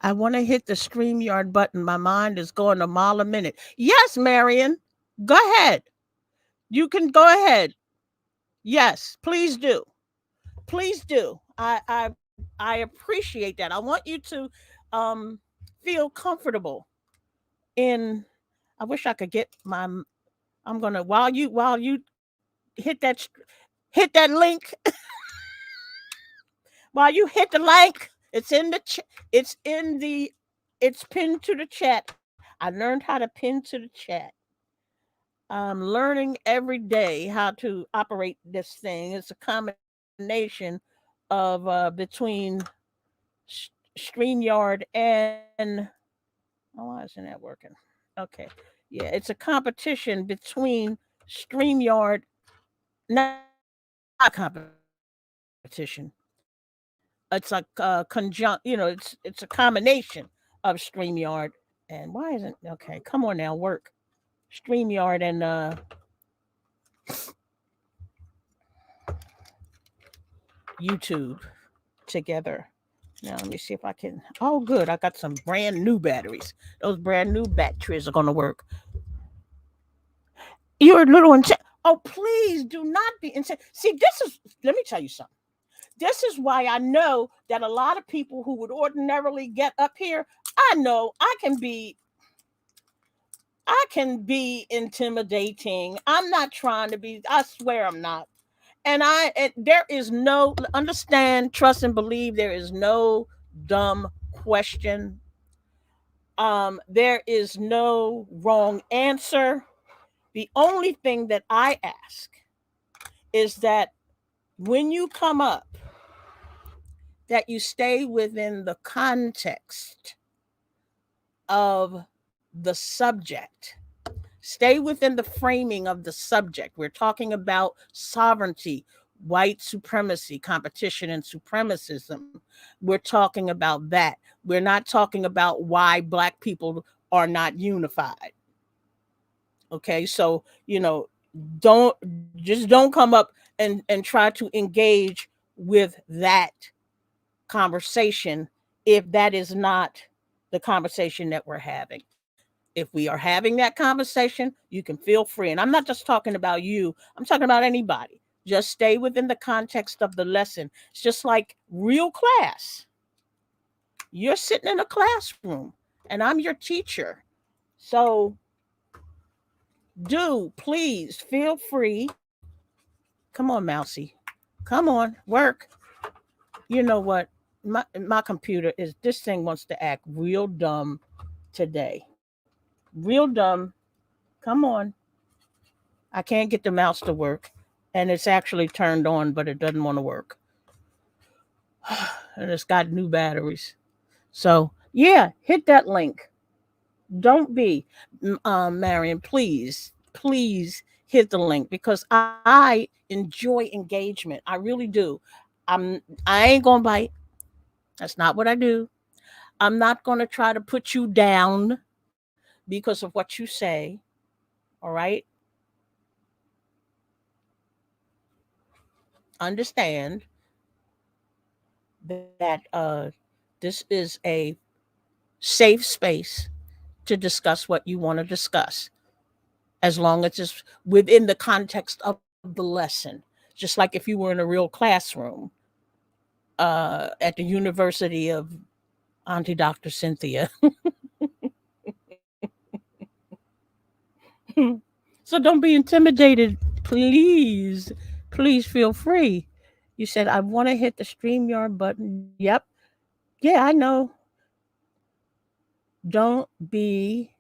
I want to hit the StreamYard button. My mind is going a mile a minute. Yes, Marion, go ahead. You can go ahead. Yes, please do. Please do. I appreciate that. I want you to um feel comfortable in. I wish I could get my. I'm gonna while you hit hit that link. While you hit the link, it's in the it's pinned to the chat. I learned how to pin to the chat. I'm learning every day how to operate this thing. It's a combination of between StreamYard and oh, why isn't that working? Okay. Yeah, it's a competition between StreamYard, not competition. It's like it's a combination of StreamYard and why isn't okay, come on now, work. StreamYard and YouTube together. Now let me see if I can. Oh, good! I got some brand new batteries. Those brand new batteries are gonna work. You're a little insane. Oh, please do not be insane. See, this is. Let me tell you something. This is why I know that a lot of people who would ordinarily get up here, I know I can be intimidating. I'm not trying to be. I swear I'm not. There is no understand, trust, and believe. There is no dumb question. There is no wrong answer. The only thing that I ask is that when you come up, that you stay within the context of the subject. Stay within the framing of the subject. We're talking about sovereignty, white supremacy, competition, and supremacism. We're talking about that. We're not talking about why Black people are not unified. Okay, so don't don't come up and try to engage with that conversation if that is not the conversation that we're having. If we are having that conversation, you can feel free. And I'm not just talking about you, I'm talking about anybody. Just stay within the context of the lesson. It's just like real class. You're sitting in a classroom and I'm your teacher. So do please feel free. Come on, Mousy. Come on, work. You know what? My computer is this thing wants to act real dumb today. Real dumb. Come on. I can't get the mouse to work. And it's actually turned on, but it doesn't want to work. And it's got new batteries. So, yeah, hit that link. Don't be, Marion, please, please hit the link because I enjoy engagement. I really do. I ain't gonna bite. That's not what I do. I'm not gonna try to put you down because of what you say. All right. Understand that this is a safe space to discuss what you want to discuss, as long as it's within the context of the lesson. Just like if you were in a real classroom at the University of Auntie Dr. Cynthia. So don't be intimidated. Please, please feel free. You said, I want to hit the StreamYard button. Yep. Yeah, I know. Don't be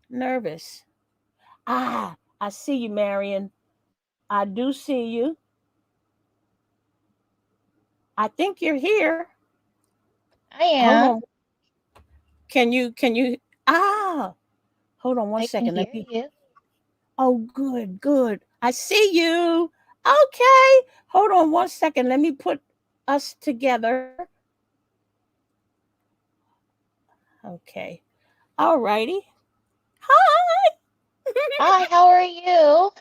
nervous. Ah, I see you, Marion. I do see you. I think you're here. I Hold on. am. Can you ah hold on one I can second. Let hear me you. Oh, good, good. I see you. Okay. Hold on one second. Let me put us together. Okay. All righty. Hi. Hi, how are you?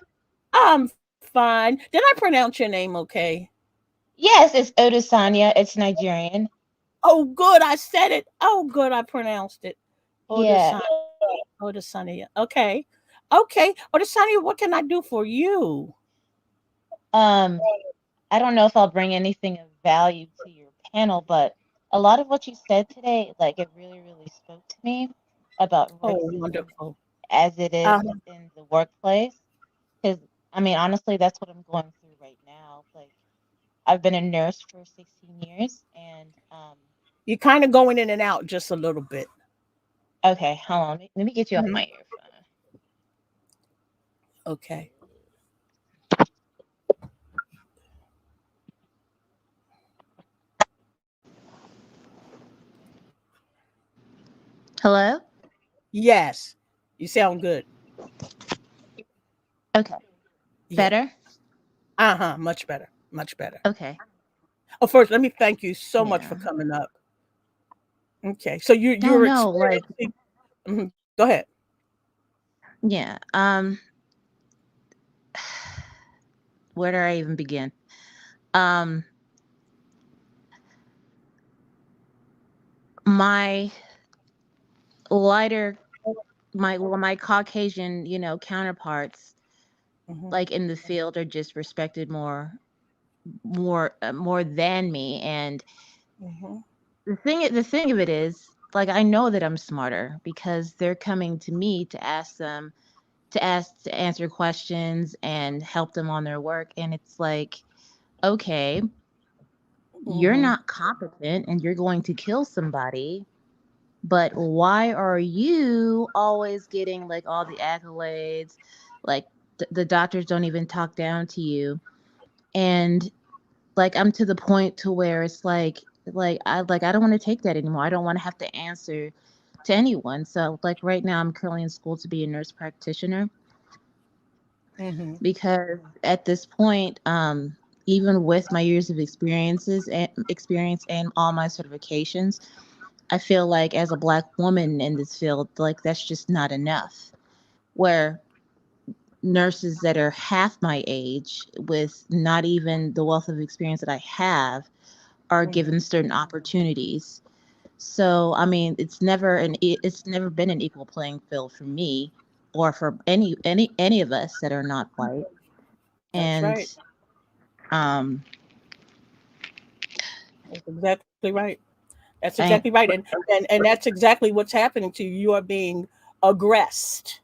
I'm fine. Did I pronounce your name okay? Yes, it's Odesanya. It's Nigerian. Oh, good. I said it. Oh, good. I pronounced it. Yeah. Odesanya. Odesanya. Okay. Okay. Odesanya, what can I do for you? Um, I don't know if I'll bring anything of value to your panel, but a lot of what you said today, like it really, really spoke to me about Oh, racism wonderful. as it is Uh, in the workplace. Because, I mean, honestly, that's what I'm going through right now. Like, I've been a nurse for 16 years, and you're kind of going in and out just a little bit. okay, hold on. Let me get you off Mhm. my earphone. Okay. Hello? Yes. You sound good. Okay. Yeah. Better? Uh-huh. Much better. Much better. Okay. Oh, first, let me thank you so much for Yeah. coming up. Okay. So No, you're no, like, experiencing. Mhm. Go ahead. yeah. Where do I even begin? Um, my lighter, my Caucasian, counterparts, Hmm. like in the field, are just respected more than me. And Hmm. the thing of it is, like, I know that I'm smarter because they're coming to me to ask them to answer questions and help them on their work, and it's like, okay, you're Hmm. not competent and you're going to kill somebody, but why are you always getting like all the accolades? Like, the doctors don't even talk down to you. And like, I'm to the point to where it's like I don't want to take that anymore. I don't want to have to answer to anyone. So like right now I'm currently in school to be a nurse practitioner, Hmm. because at this point, even with my years of experience and all my certifications, I feel like as a black woman in this field, like that's just not enough. Where nurses that are half my age with not even the wealth of experience that I have are Hmm. given certain opportunities. So, I mean, it's never been an equal playing field for me or for any of us that are not white. That's And right. um That's exactly right. That's exactly I right. And that's exactly what's happening to you. You are being aggressed.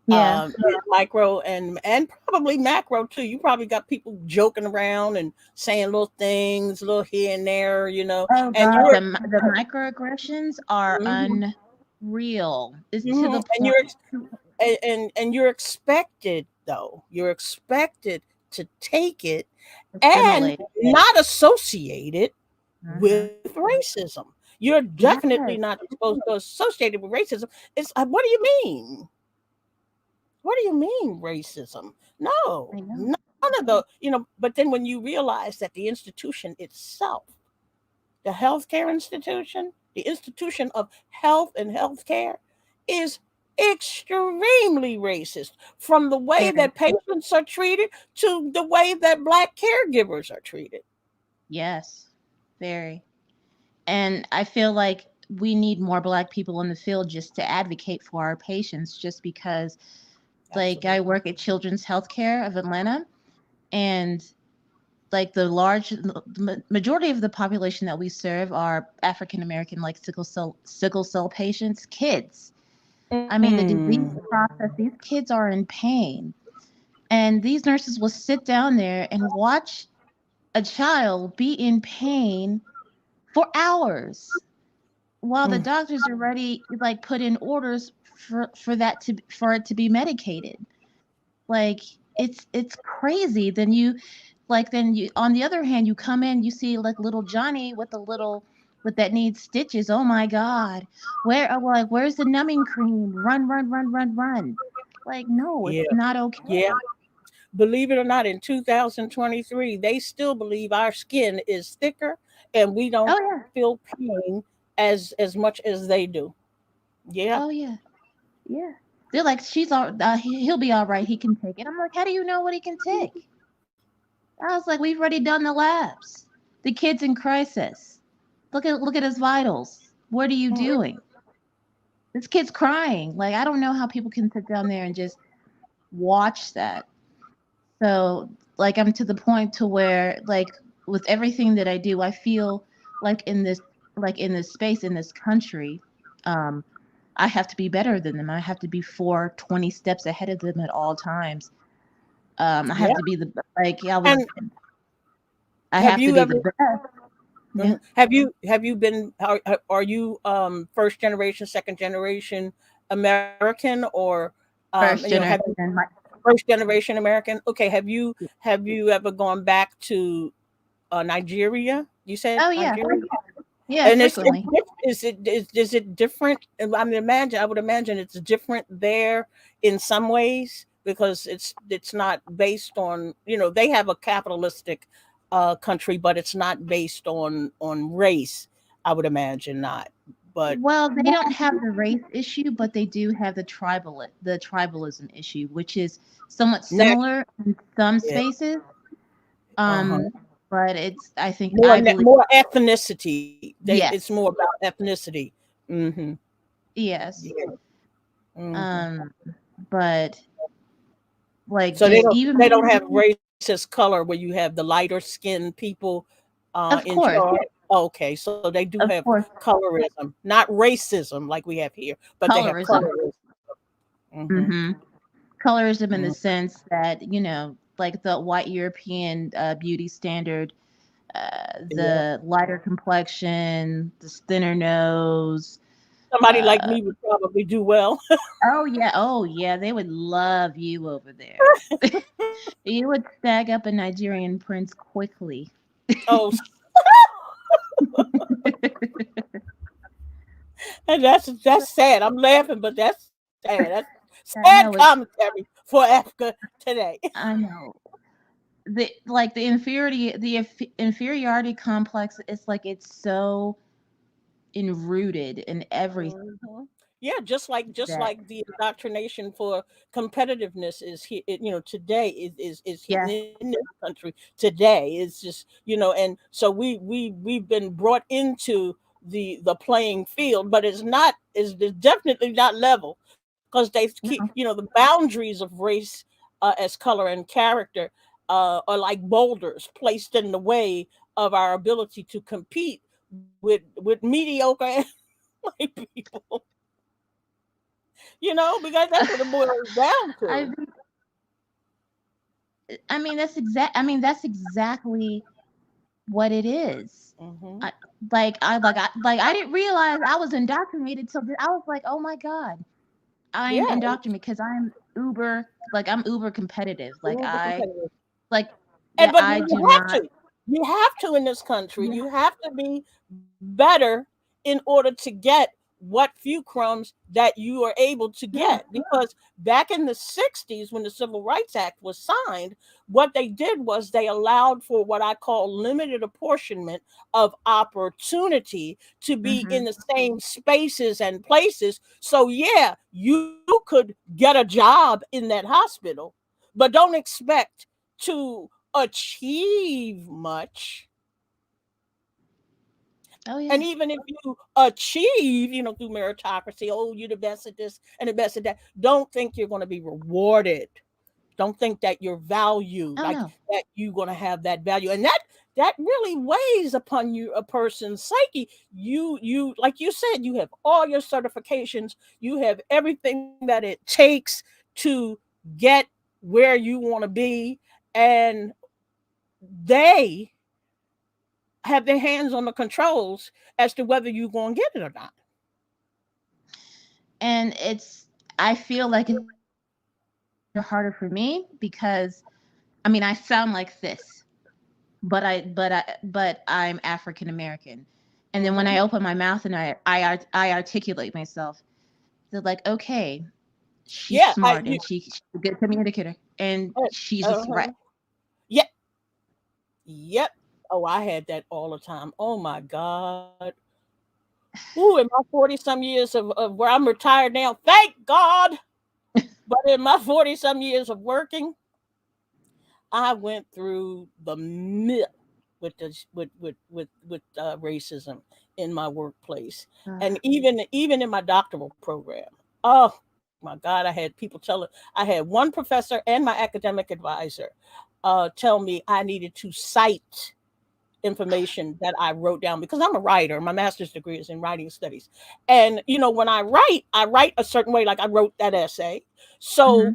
yeah. Micro and probably macro too. You probably got people joking around and saying little things, little here and there, Oh and God, you're the microaggressions are mhm, unreal. It's to mhm, the point. and you're expected though. You're expected to take it and Assimilate it. not associate it Hmm. with racism. You're definitely Yes. not supposed to associate it with racism. It's what do you mean? What do you mean racism? No, I know. none of the, but then when you realize that the institution itself, the healthcare institution, the institution of health and healthcare is extremely racist, from the way Very. that patients are treated to the way that Black caregivers are treated. Yes. Very. And I feel like we need more Black people in the field just to advocate for our patients, just because, like, I Absolutely. work at Children's Healthcare of Atlanta, and like the majority of the population that we serve are African American, like sickle cell patients, kids. I mean, the disease Mm. process, these kids are in pain. And these nurses will sit down there and watch a child be in pain for hours while the Mm. doctors are ready, like put in orders for it to be medicated. Like, it's crazy. Then you on the other hand, you come in, you see like little Johnny with that needs stitches. Oh my God. Where's the numbing cream? Run, run, run, run, run. Like, no, Yeah. it's not okay. Yeah. Believe it or not, in 2023, they still believe our skin is thicker and we don't Oh yeah. feel pain as much as they do. Yeah. Oh yeah. Yeah. They're like, he'll be all right. He can take it. I'm like, how do you know what he can take? I was like, we've already done the labs. The kid's in crisis. Look at his vitals. What are you Mhm. doing? This kid's crying. Like, I don't know how people can sit down there and just watch that. So, like, I'm to the point to where, like, with everything that I do, I feel like in this space, in this country, um, I have to be better than them. I have to be 20 steps ahead of them at all times. I have Yeah. to be like And I have have to you be ever the best. Yeah. have you been are you first generation, second generation American, or First have you generation. first generation American? Okay, have you ever gone back to Nigeria? You said Oh yeah. Nigeria? Yeah, And frequently. is it different? I would imagine it's different there in some ways, because it's not based on, they have a capitalistic country, but it's not based on race. I would imagine not. But Well, they don't have the race issue, but they do have the tribalism issue, which is somewhat next, similar in some yeah, spaces. uh-huh. Um, but I believe, More ethnicity. It's more yes, about ethnicity. Mhm. yes. Yeah. Mhm. Um, but like So they just don't even, they don't have racist color where you have the lighter skinned people of in course, charge. Okay, so they do of have course, colorism, not racism like we have here, but they have colorism. colorism. Hmm. Mm-hmm. Colorism in the Hmm. sense that, like the white European beauty standard, Yeah. the lighter complexion, the thinner nose. Somebody like Uh, me would probably do well. oh yeah, they would love you over there. You would stag up a Nigerian prince quickly. Oh, and that's sad. I'm laughing, but that's sad. That's sad I know it. commentary for Africa today. I know. The inferiority complex. It's like it's so enrooted in everything Mhm. Yeah, just like that. the indoctrination for competitiveness is here. Today is hitting Yes. in this country today. It's just, and so we've been brought into the playing field, but it's definitely not level, because they keep, No. the boundaries of race, as color and character, are like boulders placed in the way of our ability to compete with mediocre white people. Because that's what it boils down I to. I mean that's exactly what it is. Hmm. I I didn't realize I was indoctrinated till I was like, oh my God, I'm Yeah, indoctrinated because I'm uber competitive. uber competitive. Like And yeah, but I you do have not. to. You have to in this country. Yeah. You have to be better in order to get what few crumbs that you are able to Yeah. get. Because back in the 60s, when the Civil Rights Act was signed, what they did was they allowed for what I call limited apportionment of opportunity to be Mm-hmm. in the same spaces and places. So, yeah, you could get a job in that hospital, but don't expect to achieve much. Oh And yeah. even if you achieve, through meritocracy, oh, you're the best at this and the best at that, don't think you're going to be rewarded. Don't think that you're valued, Oh like no. that you're going to have that value. And that really weighs upon you, a person's psyche. You like you said, you have all your certifications, you have everything that it takes to get where you want to be, and they have their hands on the controls as to whether you're going to get it or not. And I feel like it's harder for me because I mean I sound like this, but I'm African American. And then when I Hmm. open my mouth and I articulate myself, they're like, okay, she's Yeah, smart and she's a good communicator and uh, she's a threat. uh-huh. Yeah, yep. Oh, I had that all the time. Oh my God. Ooh, in my 40 some years of where I'm retired now, thank God. But in my 40 some years of working, I went through the mill with this with racism in my workplace, and even in my doctoral program. Oh my God, I had people I had one professor and my academic advisor tell me I needed to cite information that I wrote down because I'm a writer. My master's degree is in writing studies. And when I write a certain way, like I wrote that essay. So Hmm.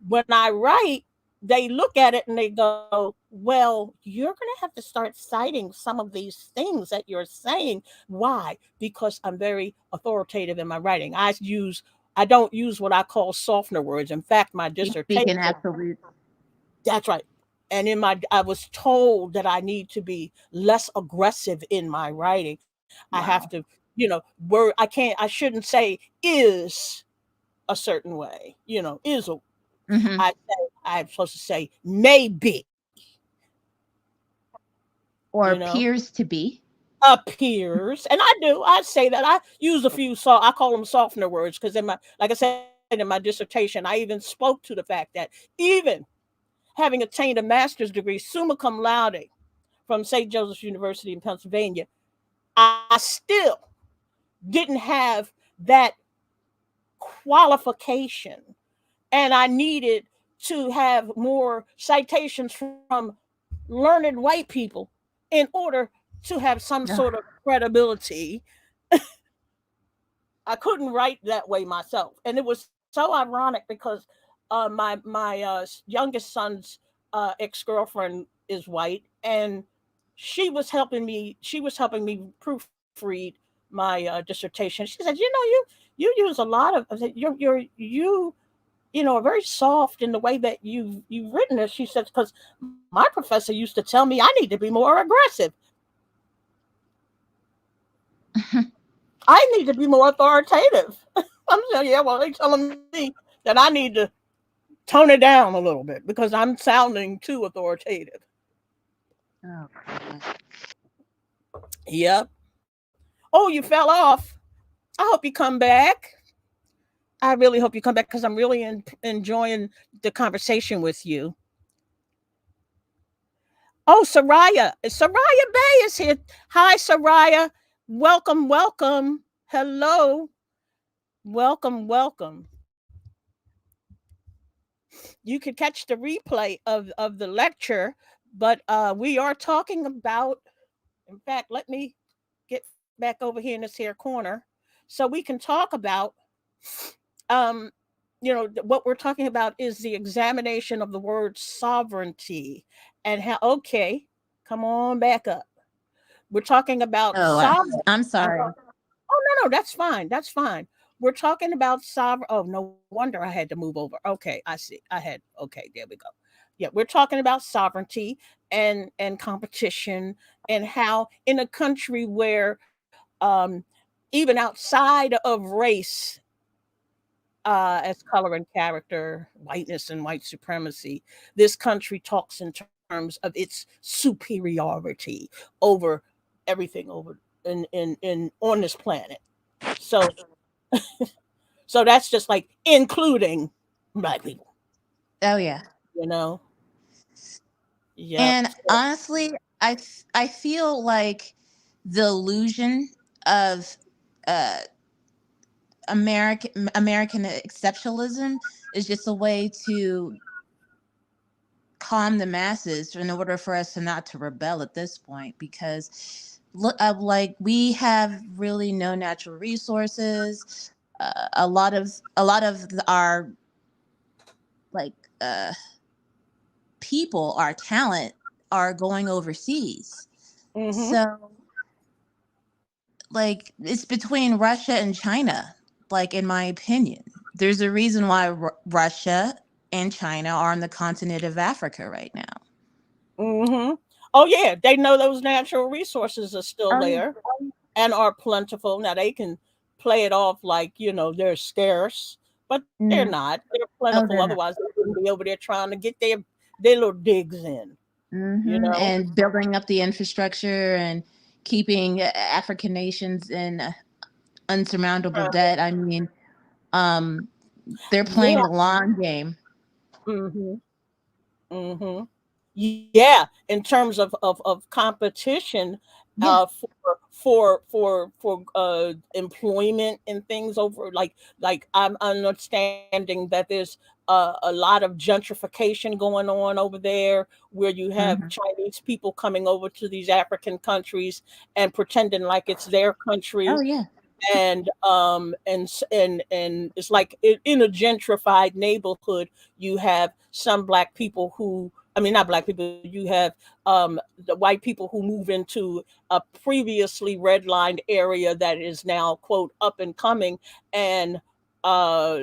when I write, they look at it and they go, well, you're going to have to start citing some of these things that you're saying. Why? Because I'm very authoritative in my writing. I don't use what I call softener words. In fact, my You speak in dissertation, absolute. that's right. And I was told that I need to be less aggressive in my writing. I have to, Wow. word, I shouldn't say is a certain way, is a, Hmm. I'm supposed to say maybe, you Or know, appears to be. appears. And I say that. I use a few, I call them softener words because like I said, in my dissertation, I even spoke to the fact that even having attained a master's degree, summa cum laude, from St. Joseph's University in Pennsylvania, I still didn't have that qualification. And I needed to have more citations from learned white people in order to have some sort of Ugh. credibility. I couldn't write that way myself, and it was so ironic because my youngest son's ex girlfriend is white, and she was helping me proofread my dissertation. She said, you use a lot of, I said, are very soft in the way that you've written this. She says, because my professor used to tell me I need to be more aggressive. I need to be more authoritative. I'm saying, yeah, well, they telling me that I need to tone it down a little bit because I'm sounding too authoritative. Oh God. Yep. Oh, you fell off. I hope you come back. I really hope you come back because I'm really enjoying the conversation with you. Oh, Soraya Bay is here. Hi, Soraya. Welcome, welcome. Hello. Welcome, welcome. You can catch the replay of the lecture, but we are talking about, in fact, let me get back over here in this here corner so we can talk about um what we're talking about is the examination of the word sovereignty and how, okay, come on back up. We're talking about Oh, sovereign. I'm Uh-huh. sorry. Oh, no, no, that's fine. That's fine. We're talking about sovereign. Oh, no wonder I had to move over. Okay, I see. Okay, there we go. Yeah, we're talking about sovereignty and competition, and how in a country where even outside of race, as color and character, whiteness and white supremacy, this country talks in terms of its superiority over everything over in on this planet. So that's just like including black people, Oh yeah. you know. Yep. And honestly, I feel like the illusion of uh American exceptionalism is just a way to calm the masses in order for us to not to rebel at this point, because look, like we have really no natural resources. Our like people, our talent, are going overseas. Mhm. So like it's between Russia and China. Like in my opinion, there's a reason why Russia and China are on the continent of Africa right now. Mhm. Oh yeah, they know those natural resources are still Oh yeah. there and are plentiful. Now they can play it off like, they're scarce, but they're Mm. not. They're Oh, plentiful. they're not. Otherwise, they wouldn't be over there trying to get their little digs in. You know. And building up the infrastructure and keeping African nations in unsurmountable debt. I mean, um, they're playing Yeah. the long game. Mhm. Mhm. Yeah, in terms of competition, Yeah. for employment and things over like I'm understanding that there's a lot of gentrification going on over there where you have Hmm. Chinese people coming over to these African countries and pretending like it's their Oh country, yeah. and it's like in a gentrified neighborhood you have some black people who, I mean, not black people, you have the white people who move into a previously redlined area that is now quote up and coming, and uh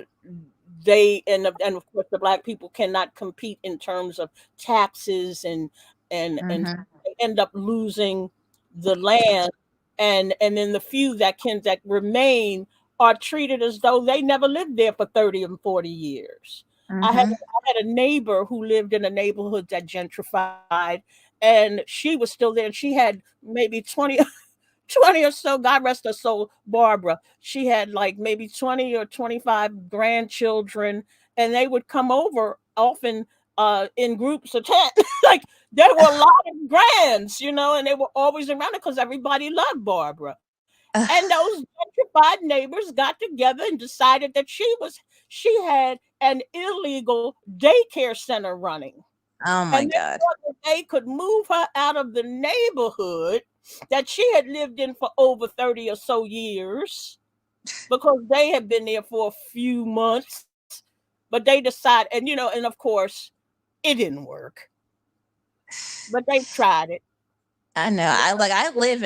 and of course the black people cannot compete in terms of taxes, and Hmm. they end up losing the land, and then the few that remain are treated as though they never lived there for 30 and 40 years. Hmm. I had a neighbor who lived in a neighborhood that gentrified, and she was still there, and she had maybe 20 or so, God rest her soul, Barbara. She had like maybe 20 or 25 grandchildren, and they would come over often in groups of 10. Like there were a lot of grands, and they were always around it because everybody loved Barbara. And those gentrified neighbors got together and decided that she had an illegal daycare center running. Oh my And they God. thought that they could move her out of the neighborhood that she had lived in for over 30 or so years because they had been there for a few months. But they decided, and of course, it didn't work. But they tried it. I know. I live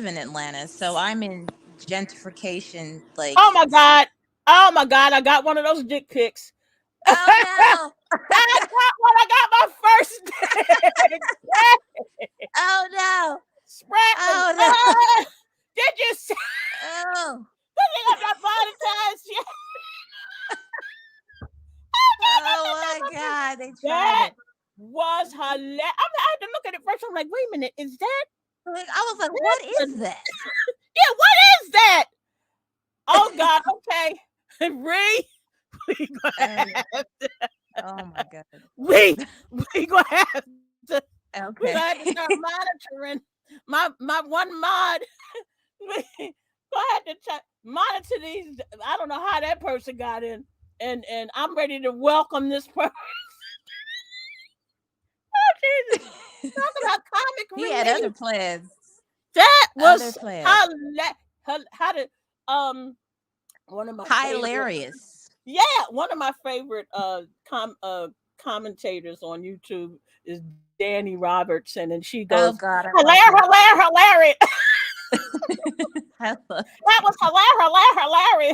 in Atlanta, so I'm in gentrification. Oh Like, my God. Oh my God. I got one of those dick pics. oh I no, got one. I got my first dick. oh no, Spratlin. oh no, Did you see? oh, I think I'm not monetized yet. oh my God, they tried That it. was hilarious. I had to look at it first. I'm like, wait a minute, is that Like, I was like, what this? is that? Yeah, what is that? Oh God, okay. Ree, we gonna Oh yeah. have to, Oh my God. we we gonna have to we gonna have Okay. to start monitoring my one mod. We gonna have to monitor these. I don't know how that person got in, and I'm ready to welcome this person. Oh Jesus, talk about comic He had other relief. plans. That Other was plans. how how did um one of my favorite, Hilarious. yeah, one of my favorite commentators on YouTube is Danny Robertson, and she goes, Oh God, I love hilarious, her. hilarious. I love. That was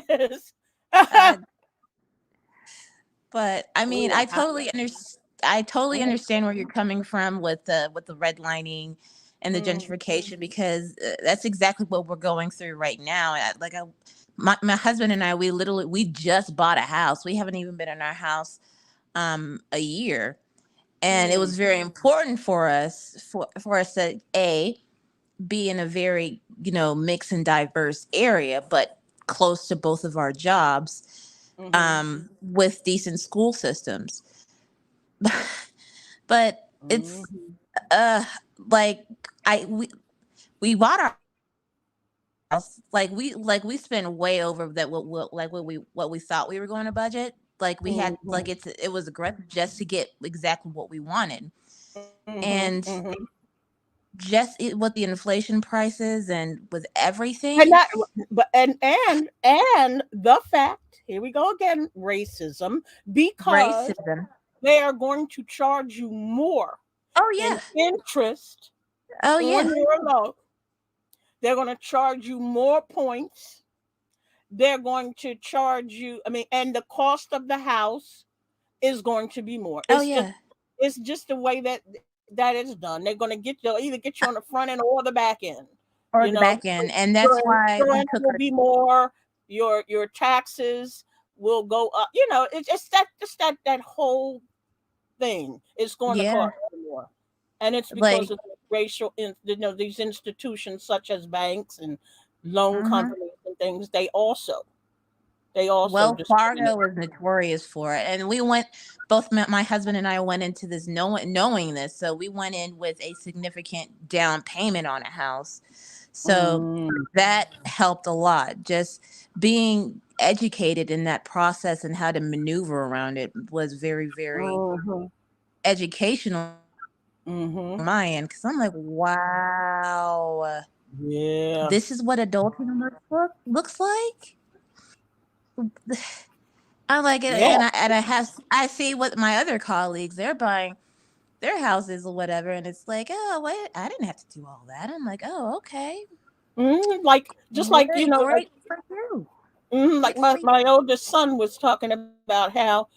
hilarious. Uh, but I mean, Wow. I totally understand where you're coming from with the redlining and the gentrification, because that's exactly what we're going through right now. My husband and I, we just bought a house. We haven't even been in our house a year, and it was very important for us to be in a very, mixed and diverse area, but close to both of our jobs, with decent school systems. But it's uh like I we bought our house, like we spent way over that what we thought we were going to budget. Like we had, like, it was aggressive just to get exactly what we wanted. And just with the inflation prices and with And everything, that, but and the fact, here we go again, racism, because racism. they are going to charge you more Oh in yeah. interest Oh on yeah. your loan. They're going to charge you more points. They're going to charge you, I mean, and the cost of the house is going to be more. Oh yeah. It's just the way that is done. They'll either get you on the front end or the back end. Or You the know, back end, and that's your why we insurance took will our. be more. Your taxes will go up. It's that whole thing. It's going to Yeah, cost you more, and it's because like. of racial. These institutions such as banks and loan Mhm. companies and things. They also Wells discriminate. Fargo was notorious for it, and we went. Both my husband and I went into this knowing this, so we went in with a significant down payment on a house. So Mm, that helped a lot. Just being educated in that process and how to maneuver around it was very, very mhm, educational mhm. on my end, because I'm like, wow, Yeah. this is what adulting looks like. I'm like, Yeah. I see what my other colleagues, they're buying their houses or whatever, and it's like, oh wait, I didn't have to do all that. I'm like, oh, okay, Like just like great for you, like good for my you. oldest son was talking about how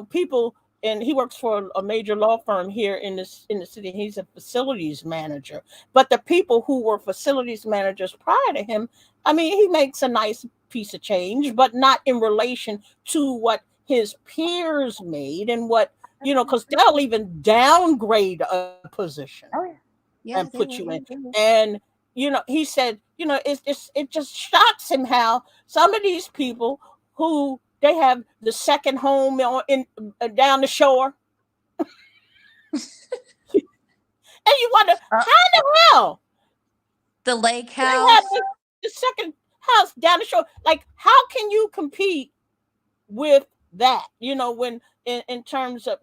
people, and he works for a major law firm here in the city. He's a facilities manager, but the people who were facilities managers prior to him, I mean, he makes a nice piece of change, but not in relation to what his peers made and what because they'll even downgrade a position Oh yeah, and yeah, they put you will. in. And he said, it just shocks him how some of these people who they have the second home in down the shore, and you wonder Uh, how in the hell the lake they have house. the second house down the shore. Like, how can you compete with that? In terms of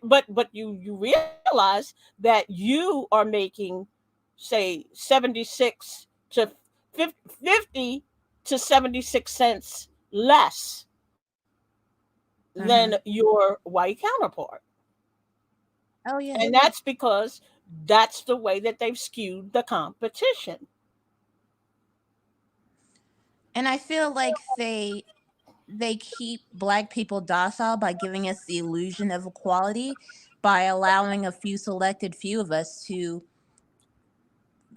but you realize that you are making, say, 76 to 50 to 76 cents less than Hmm. your white counterpart. Oh yeah, And that's because that's the way that they've skewed the competition. and I feel like they keep black people docile by giving us the illusion of equality, by allowing a few of us to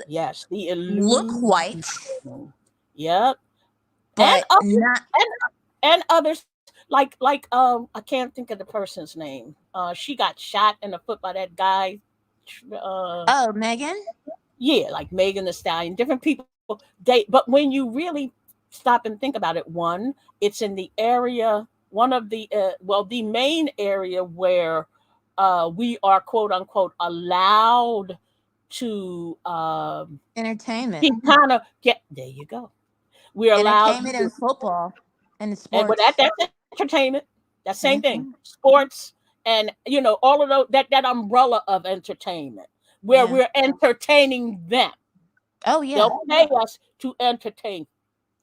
Yes, the look illusion. white, Yep. And but others, not. and others, I can't think of the person's name. She got shot in the foot by that guy. Uh Oh, Megan. yeah, like Megan the Stallion, different people. But when you really stop and think about it, one, it's in the area, one of the the main area where we are, quote unquote, allowed to Entertainment. kind of get, there you go. We're allowed Entertainment to, and football and and with sports. that's entertainment. That same thing, Hmm. sports, and all of those, that umbrella of entertainment, where Yeah. we're entertaining them. Oh yeah. They'll pay us to entertain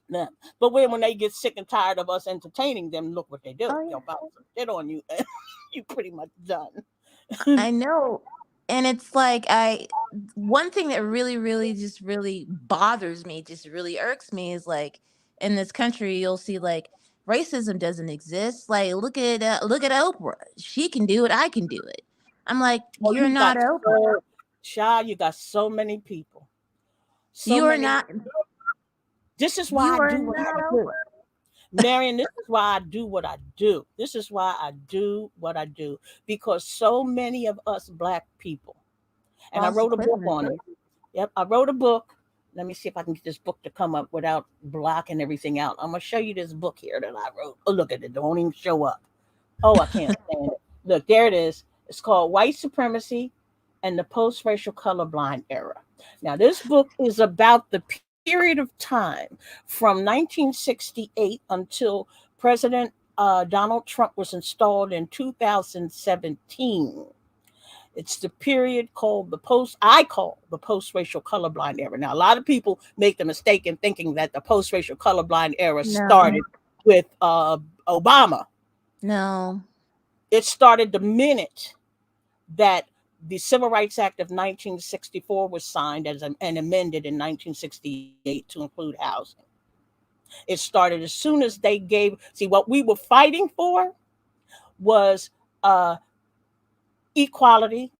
them. But when they get sick and tired of us entertaining them, look what they do. Oh They'll yeah. bounce a hit on you, and you pretty much done. I know. And it's like, one thing that really, really, just really bothers me, just really irks me, is like, in this country you'll see, like, racism doesn't exist. Like, look at Oprah. She can do it, I can do it. I'm like, Oh, you're you got not Oprah. so Child, you got so many people. So You are many. not. This is why You I are do what I not. do. Marion, this is why I do what I do. This is why I do what I do. Because so many of us black people, and I False wrote a book equivalent. on it. Yep, I wrote a book. Let me see if I can get this book to come up without blocking everything out. I'm gonna show you this book here that I wrote. Oh, look at it. Don't even show up. Oh, I can't stand it. Look, there it is. It's called White Supremacy and the Post-Racial Colorblind Era. Now, this book is about the period of time from 1968 until President Donald Trump was installed in 2017. It's the period called I call the post-racial colorblind era. Now, a lot of people make the mistake in thinking that the post-racial colorblind era No, started with Obama. no. It started the minute that the Civil Rights Act of 1964 was signed and amended in 1968 to include housing. It started as soon as they gave, see, what we were fighting for was uh, equality,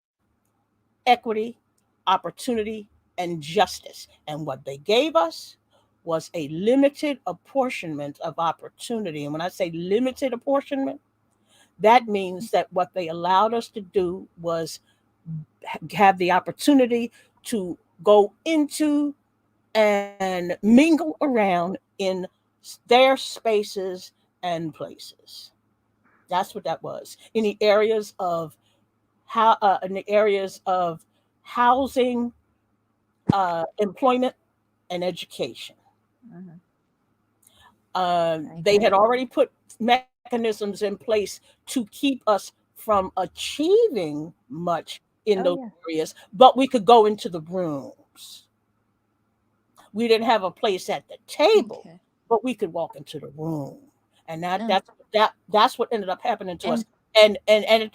equity, opportunity, and justice. And what they gave us was a limited apportionment of opportunity. And when I say limited apportionment, that means that what they allowed us to do was have the opportunity to go into and mingle around in their spaces and places. That's what that was. In the areas of housing, employment, and education. Mhm. I They had agree. already put mechanisms in place to keep us from achieving much in Oh those yeah. areas, but we could go into the rooms. We didn't have a place at the table, Okay. but we could walk into the room, and No. that's what ended up happening to us. And And at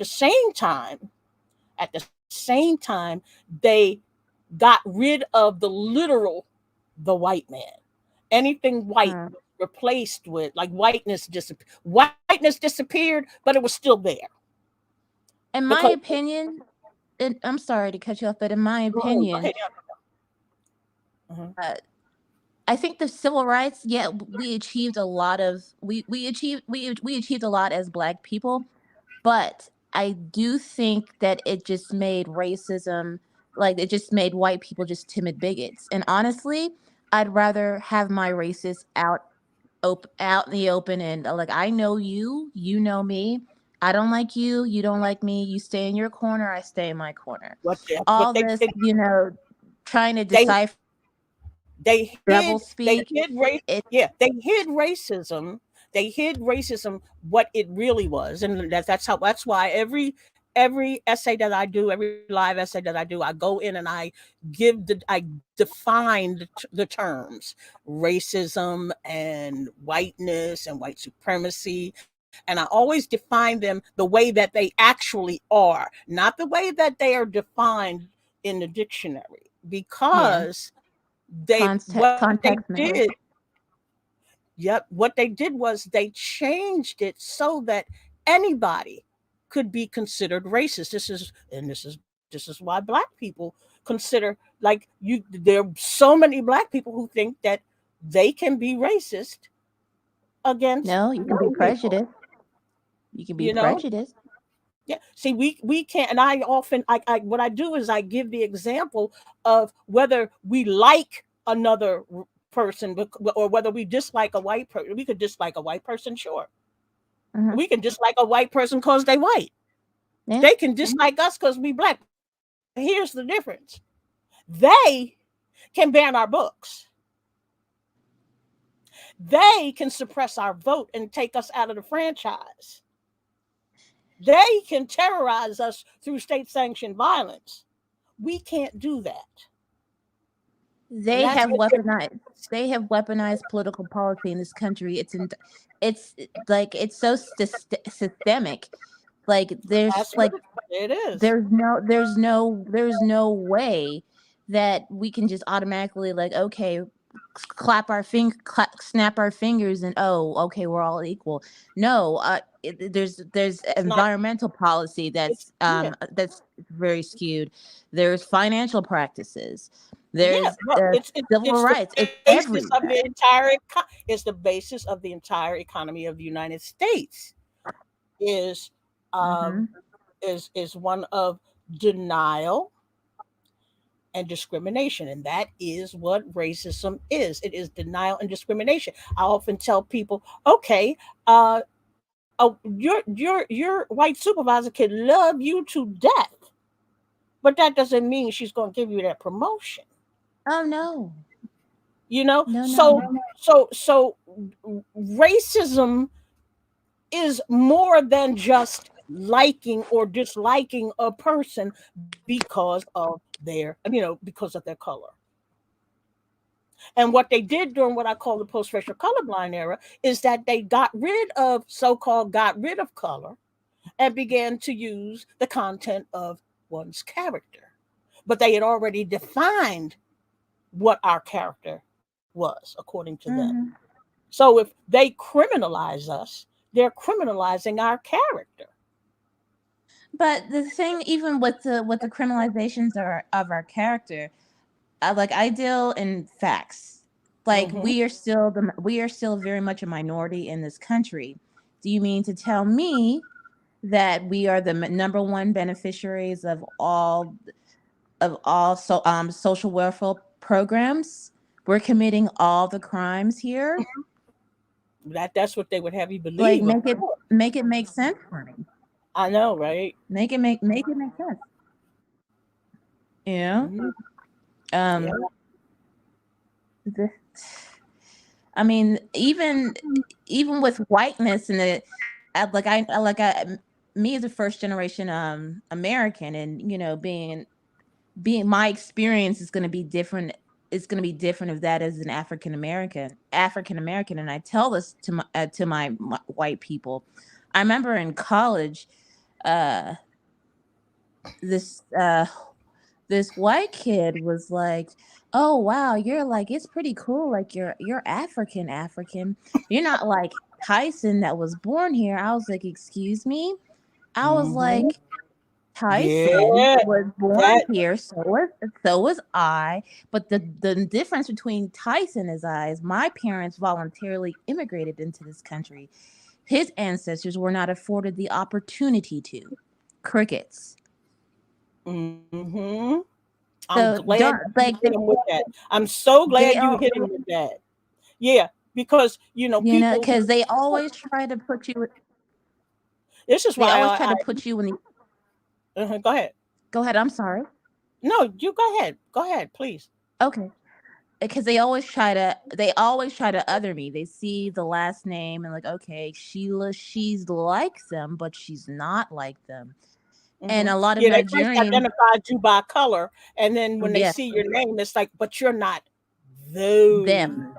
the same time, they got rid of the literal the white man. Anything white uh, was replaced with like whiteness disappeared, but it was still there in my because opinion, I'm sorry to cut you off, but in my go opinion, ahead. Mhm. uh, I think the civil rights, yeah, we achieved a lot of we achieved a lot as black people, but I do think that it just made racism, like it just made white people just timid bigots. And honestly, I'd rather have my racists out in the open, and like, I know you, you know me. I don't like you, you don't like me. You stay in your corner, I stay in my corner. What All they this, did, trying to they decipher rebel they speak. hid race. It Yeah, they hid racism. They hid racism, what it really was, and that's why every essay that I do, every live essay that I do, I go in and I define the terms racism and whiteness and white supremacy, and I always define them the way that they actually are, not the way that they are defined in the dictionary, yeah, because they what they context did matters. yep, what they did was they changed it so that anybody could be considered racist. This is why black people consider, like, you there are so many black people who think that they can be racist against No, you can be white people, prejudiced. You can be you know? prejudiced. Yeah. See, we can't, and I what I do is I give the example of whether we like another person, or whether we dislike a white person. We could dislike a white person, sure. Hmm. We can dislike a white person because they white. Yeah. They can dislike us because we black. But here's the difference: they can ban our books. They can suppress our vote and take us out of the franchise. They can terrorize us through state-sanctioned violence. We can't do that. And They that's have what weaponized. They have weaponized political policy in this country. It's like it's so systemic. Like that's what it is. there's no way that we can just automatically, like, okay. snap our fingers, and oh, okay, we're all equal. No, there's It's not. environmental policy It's yeah, that's very skewed. There's financial practices. yeah. There's Well, civil it's the rights. It's basis of the everywhere. it's the basis of the entire economy of the United States. Is um Hmm. is one of denial and discrimination, and that is what racism is. It is denial and discrimination. I often tell people, okay, your white supervisor can love you to death, but that doesn't mean she's going to give you that promotion. Oh no, You know, no, so no. so racism is more than just liking or disliking a person because of because of their color. And what they did during what I call the post-racial colorblind era is that they got rid of color and began to use the content of one's character. But they had already defined what our character was, according to them. Hmm. So if they criminalize us, they're criminalizing our character. But the thing, even with the criminalizations of our character, like I deal in facts. Like Hmm. we are still very much a minority in this country. Do you mean to tell me that we are the number one beneficiaries of all social welfare programs? We're committing all the crimes here. That's what they would have you Like believe, of course. make it make sense for me. I know, right? Make it make sense. You know? Mhm. Yeah. Um the, I mean, even with whiteness and the me as a first generation American, and being my experience is going to be different. It's going to be different of that as an African American, and I tell this to my white people. I remember in college, uh this this white kid was like, "Oh wow, you're like, it's pretty cool. Like you're African. You're not like Tyson that was born here." I was like, "Excuse me." I was Hmm. like, "Tyson Yeah. was born That. here, so was I. But the difference between Tyson and I is my parents voluntarily immigrated into this country. His ancestors were not afforded the opportunity to. Crickets. Hmm. I'm So glad that don't you like hit him with that. I'm so they glad you are, hit him with that. Yeah, because people. because they always try to put you. This is They why always try to put you in the. go ahead. Go ahead. I'm sorry. No, you go ahead. Go ahead, please. Okay. Because they always try to other me. They see the last name and like, okay, Sheila, she's like them, but she's not like them. And Hmm. a lot of Yeah, they first Nigerians, identified you by color, and then when they yes, see your name, it's like, but you're not those. them,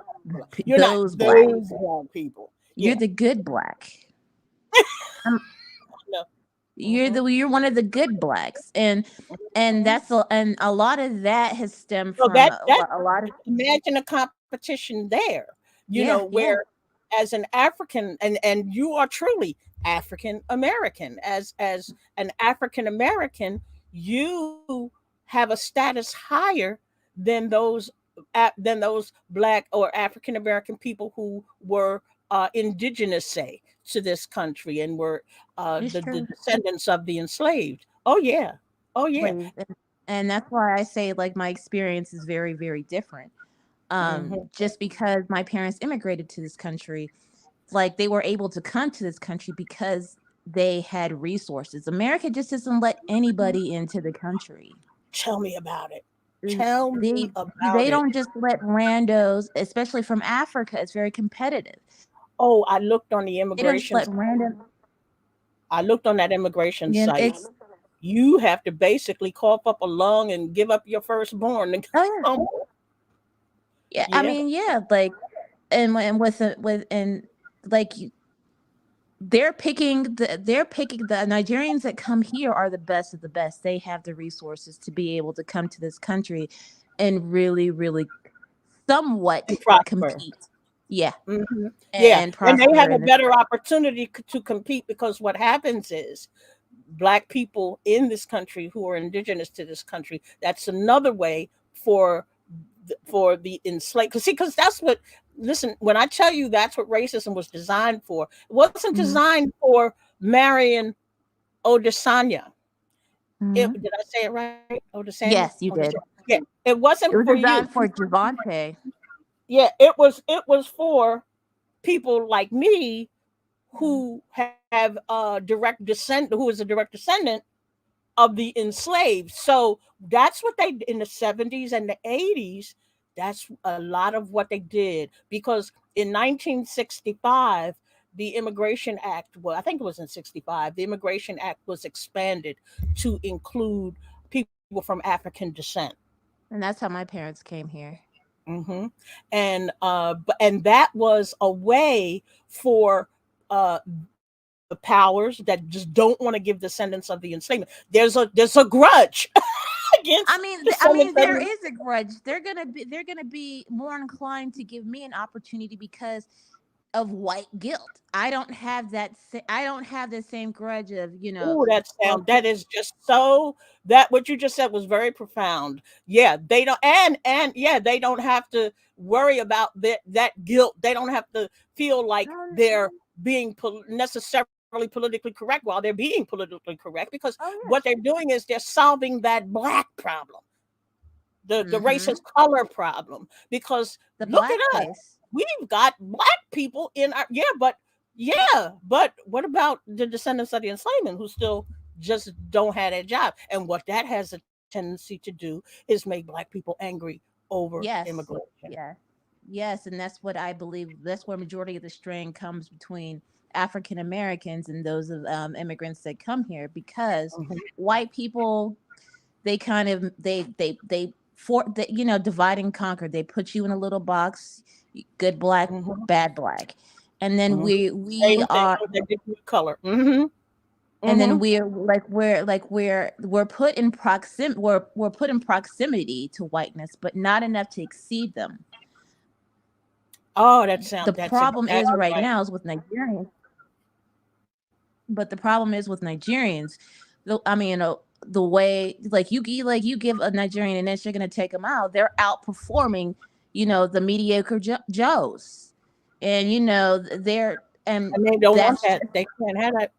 You're not those black. those brown people. You're Yeah. the good black. Um, No. Hmm. you're one of the good blacks, and a lot of that has stemmed So from that a lot of, imagine a competition there. yeah, Where yeah, as an African, and you are truly African American, as an African American, you have a status higher than those black or African American people who were indigenous, say, to this country and were it's the true. descendants of the enslaved. Oh yeah, oh yeah. Slaves, and that's why I say like my experience is very, very different. Hmm. Just because my parents immigrated to this country, like they were able to come to this country because they had resources. America just doesn't let anybody into the country. Tell me about it. Mm, Tell me they about it. don't just let randos, especially from Africa. It's very competitive. Oh, I looked on the They don't just immigration. let random. I looked on that immigration You know, site. it's You have to basically cough up a lung and give up your firstborn to oh yeah, come. yeah. I Yeah. mean, yeah, like and with and like they're picking the Nigerians that come here are the best of the best. They have the resources to be able to come to this country and really, really somewhat and prosper. compete. Yeah, Yeah, and and they prosper have a in this. better opportunity to compete because what happens is black people in this country who are indigenous to this country. That's another way for the enslaved. Because that's what. Listen, when I tell you that's what racism was designed for, it wasn't Hmm. designed for Marion Odesanya. Hmm. Did I say it right? Odesanya? Yes, you did. Yeah, it wasn't It was for you. designed for Javante. Yeah, it was for people like me who have who is a direct descendant of the enslaved. So that's what they in the 70s and the 80s. That's a lot of what they did because in 1965 the Immigration Act, well, I think it was in 65, the Immigration Act was expanded to include people from African descent. And that's how my parents came here. hmm and that was a way for the powers that just don't want to give descendants of the enslavement. There's a grudge against descendants of There the. is a grudge. They're gonna be more inclined to give me an opportunity because of white guilt. I don't have the same grudge of, Ooh, well, that is just so, that what you just said was very profound. Yeah, they don't, and yeah, they don't have to worry about that guilt. They don't have to feel like oh, they're being necessarily politically correct while they're being politically correct, because oh what they're yes. doing is they're solving that black problem, the Mm-hmm. racist color problem. Because The look at us, blackface. we've got black people in our, but what about the descendants of the enslavement who still just don't have that job? And what that has a tendency to do is make black people angry over Yes. immigration. Yes. Yes, and that's what I believe. That's where majority of the strain comes between African Americans and those of immigrants that come here, because hmm white people, they kind of they divide and conquer. They put you in a little box, good black, hmm bad black, and then hmm we Same thing are, with the different color. and Hmm then we're put in we're put in proximity to whiteness, but not enough to exceed them. Oh, The problem is that's right right. now is with Nigerians, but the problem is with Nigerians, the way, like you give a Nigerian an inch, you're gonna take them out. They're outperforming, the mediocre Joes, and and And they don't want that's that. They can't have that.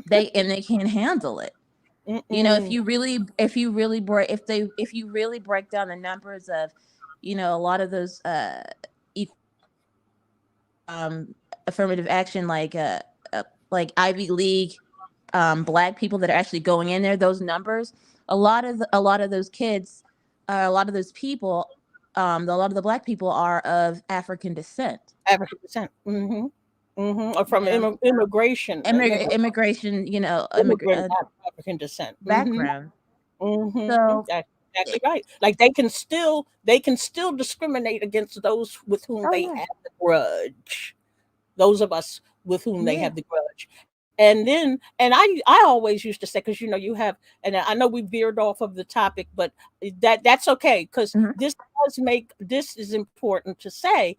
they can't handle it. Mm-mm. If you really break down the numbers of, a lot of those affirmative action, like Ivy League black people that are actually going in there, those numbers, a lot of those kids, a lot of those people, a lot of the black people are of African descent. African descent. Or You from know, immigration, immigration, immigrant African descent. background. So, That's it, exactly right. Like they can still discriminate against those with whom oh they yeah, have the grudge. Those of us with whom they yeah. have the grudge. And I always used to say, because you have, and I know we veered off of the topic, but that's okay, because Hmm. this is important to say.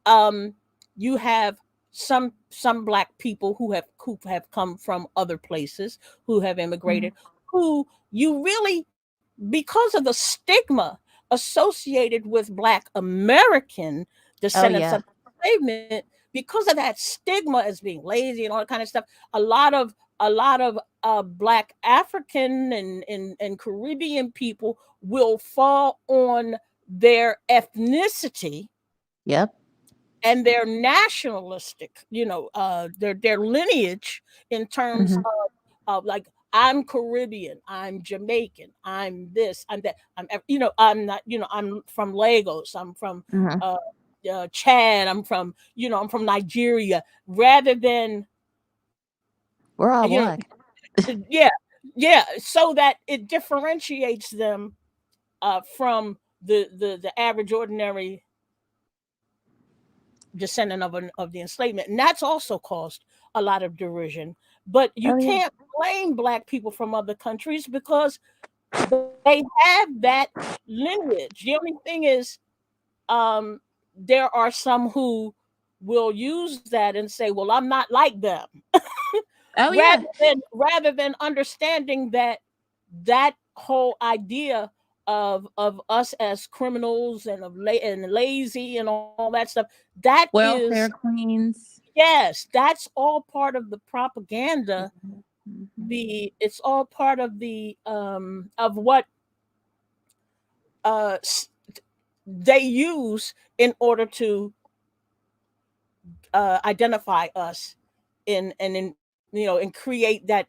um you have some black people who have come from other places, who have Hmm. immigrated, who you really, because of the stigma associated with black American Oh descendants yeah. of enslavement, because of that stigma as being lazy and all that kind of stuff, a lot of black African and Caribbean people will fall on their ethnicity Yep. and their nationalistic, their lineage, in terms Hmm. of like, I'm Caribbean, I'm Jamaican, I'm this, I'm that, I'm not, I'm from Lagos, I'm from Hmm. uh, Chad, I'm from Nigeria, rather than, We're all you know, black. yeah, yeah, so that it differentiates them from the average ordinary descendant of the enslavement, and that's also caused a lot of derision. But you Oh yeah. can't blame black people from other countries because they have that lineage. The only thing is, um, there are some who will use that and say, "Well, I'm not like them," Oh yeah. rather than understanding that that whole idea of us as criminals and and lazy and all that stuff, that is, Welfare queens. yes, that's all part of the propaganda. Mhm. Mhm. It's all part of what uh s- they use in order to identify us and create that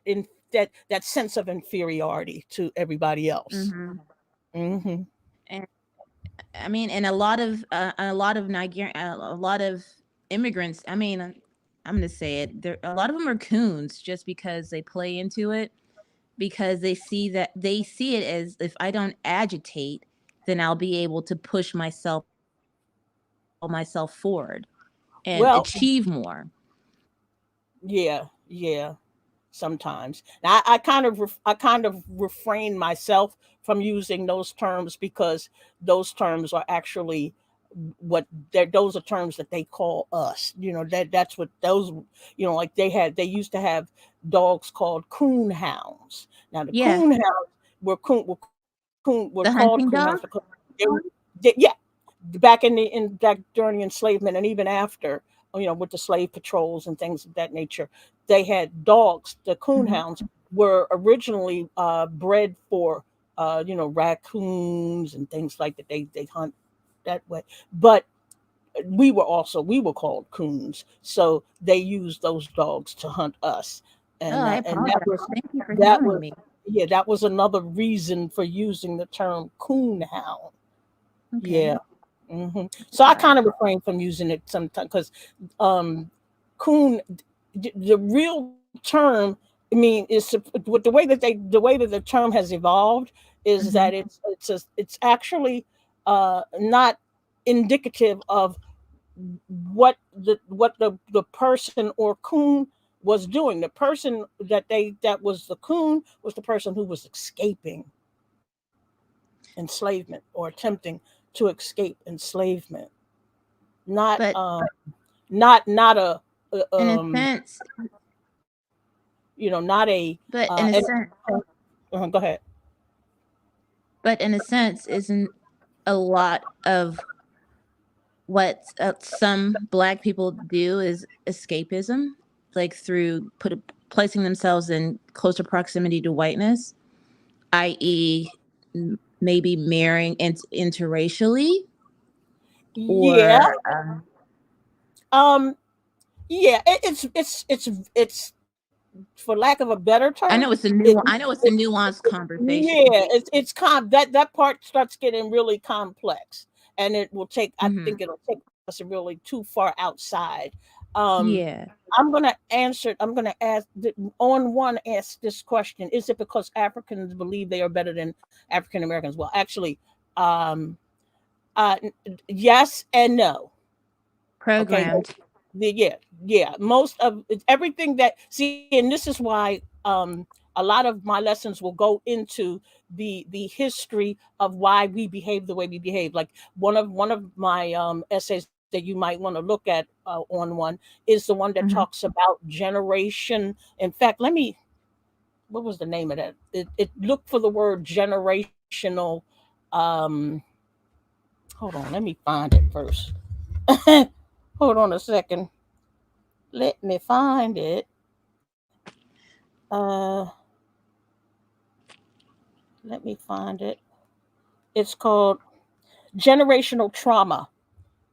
sense of inferiority to everybody else. Mhm. Hmm. And I mean, and a lot of Nigerian, a lot of immigrants. I mean, I'm gonna say it. There, a lot of them are coons just because they play into it, because they see it as, if I don't agitate, then I'll be able to push myself myself forward and Well, achieve more. yeah, yeah. Sometimes now, I kind of refrain myself from using those terms because those terms are actually what those are terms that they call us. That's what those, like they used to have dogs called coon hounds. Now the Yeah, coon hounds were the called hunting coon hounds dog. because yeah, back during enslavement and even after, with the slave patrols and things of that nature, they had dogs. The Hmm. coonhounds were originally bred for raccoons and things like that. They hunt that way, but we were called coons, so they used those dogs to hunt us, Oh, and I that apologize. was Thank you for that telling was me. yeah, that was another reason for using the term coonhound. Okay. Yeah. So I All right. kind of refrain from using it sometimes because um, coon, the real term, I mean, is with the way that the term has evolved is that Hmm. it's actually not indicative of what the person or coon was doing. The person that was the coon was the person who was escaping enslavement or attempting to escape enslavement, not But not a in a sense, not a but in a and, sense, go ahead. isn't a lot of what some Black people do is escapism, like through placing themselves in closer proximity to whiteness, i.e., maybe marrying interracially, Yeah. or um yeah, it's for lack of a better term, I know it's a it, new I know it, it's a nuanced conversation. yeah, that part starts getting really complex, and it will take I Hmm. think it'll take us really too far outside. um Yeah. I'm gonna ask on one ask this question: is it because Africans believe they are better than African Americans? Well, actually, um yes and no. Okay. Programmed. Yeah, yeah. Most of everything that see, and this is why a lot of my lessons will go into the history of why we behave the way we behave. Like one of my essays that you might want to look at on one is the one that Hmm. talks about generation. In fact, what was the name of that? It looked for the word generational. Um, hold on, let me find it first. Hold on a second. Let me find it. Uh, Let me find it. It's called Generational Trauma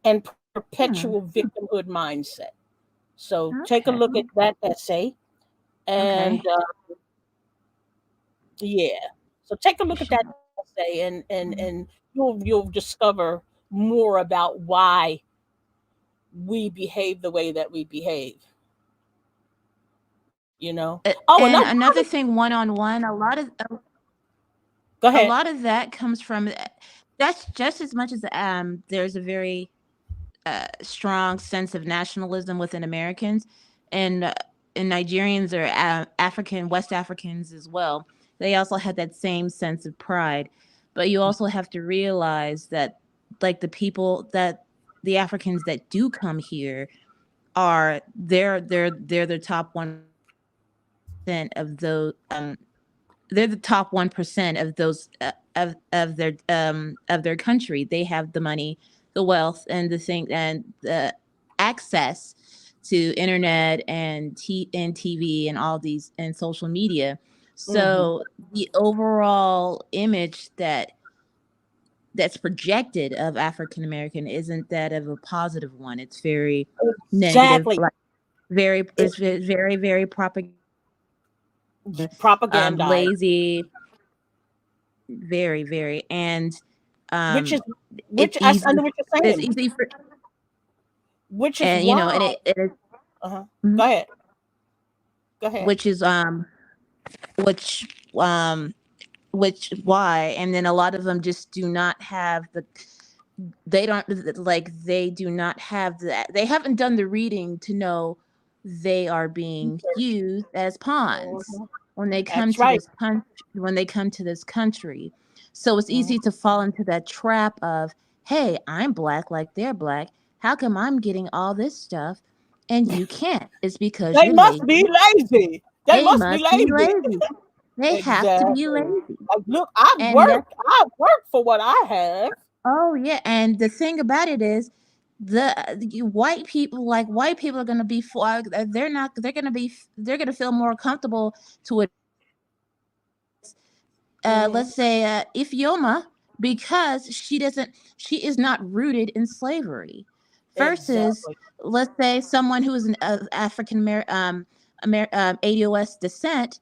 and Perpetual Hmm. Victimhood Mindset. So take a look Okay. at that essay, and Okay. yeah. So take a look at Sh- that essay, and you'll discover more about why we behave the way that we behave. Oh, And another. another thing, one on one, Go a ahead. lot of that comes from that's just as much as there's a very strong sense of nationalism within Americans, and Nigerians or West Africans as well. They also had that same sense of pride, but you also have to realize that like the people that the Africans that do come here are they're the top 1% of those they're the top 1% of those of their country. They have the money, the wealth, and the thing, and the access to internet and TV and all these and social media. Hmm. So the overall image that's projected of African American isn't that of a positive one. It's very negative, Exactly. like It very propagandized, lazy, very, and which is um, which it's I easy. know what you're It's saying, easy for, which is and you know, why. and it is, Uh-huh. Go mhm, ahead. Go ahead. which is which um which why, and then a lot of them just do not have the they don't like they do not have that, they haven't done the reading to know they are being used as pawns Mhm. when they come That's to right. this country, so it's Mhm. easy to fall into that trap of, hey, I'm black like they're black, how come I'm getting all this stuff and you can't? It's because They you're must be lazy. lazy. They They must be must be lazy. lazy. They have to be Exactly. lazy. Like, look, I And that's, worked. I worked for what I have. oh yeah, and the thing about it is, white people, like white people are going to be for, they're not, they're going to feel more comfortable to Hmm. let's say Ifioma, because she is not rooted in slavery, versus, Exactly. let's say, someone who is an African ADOS descent.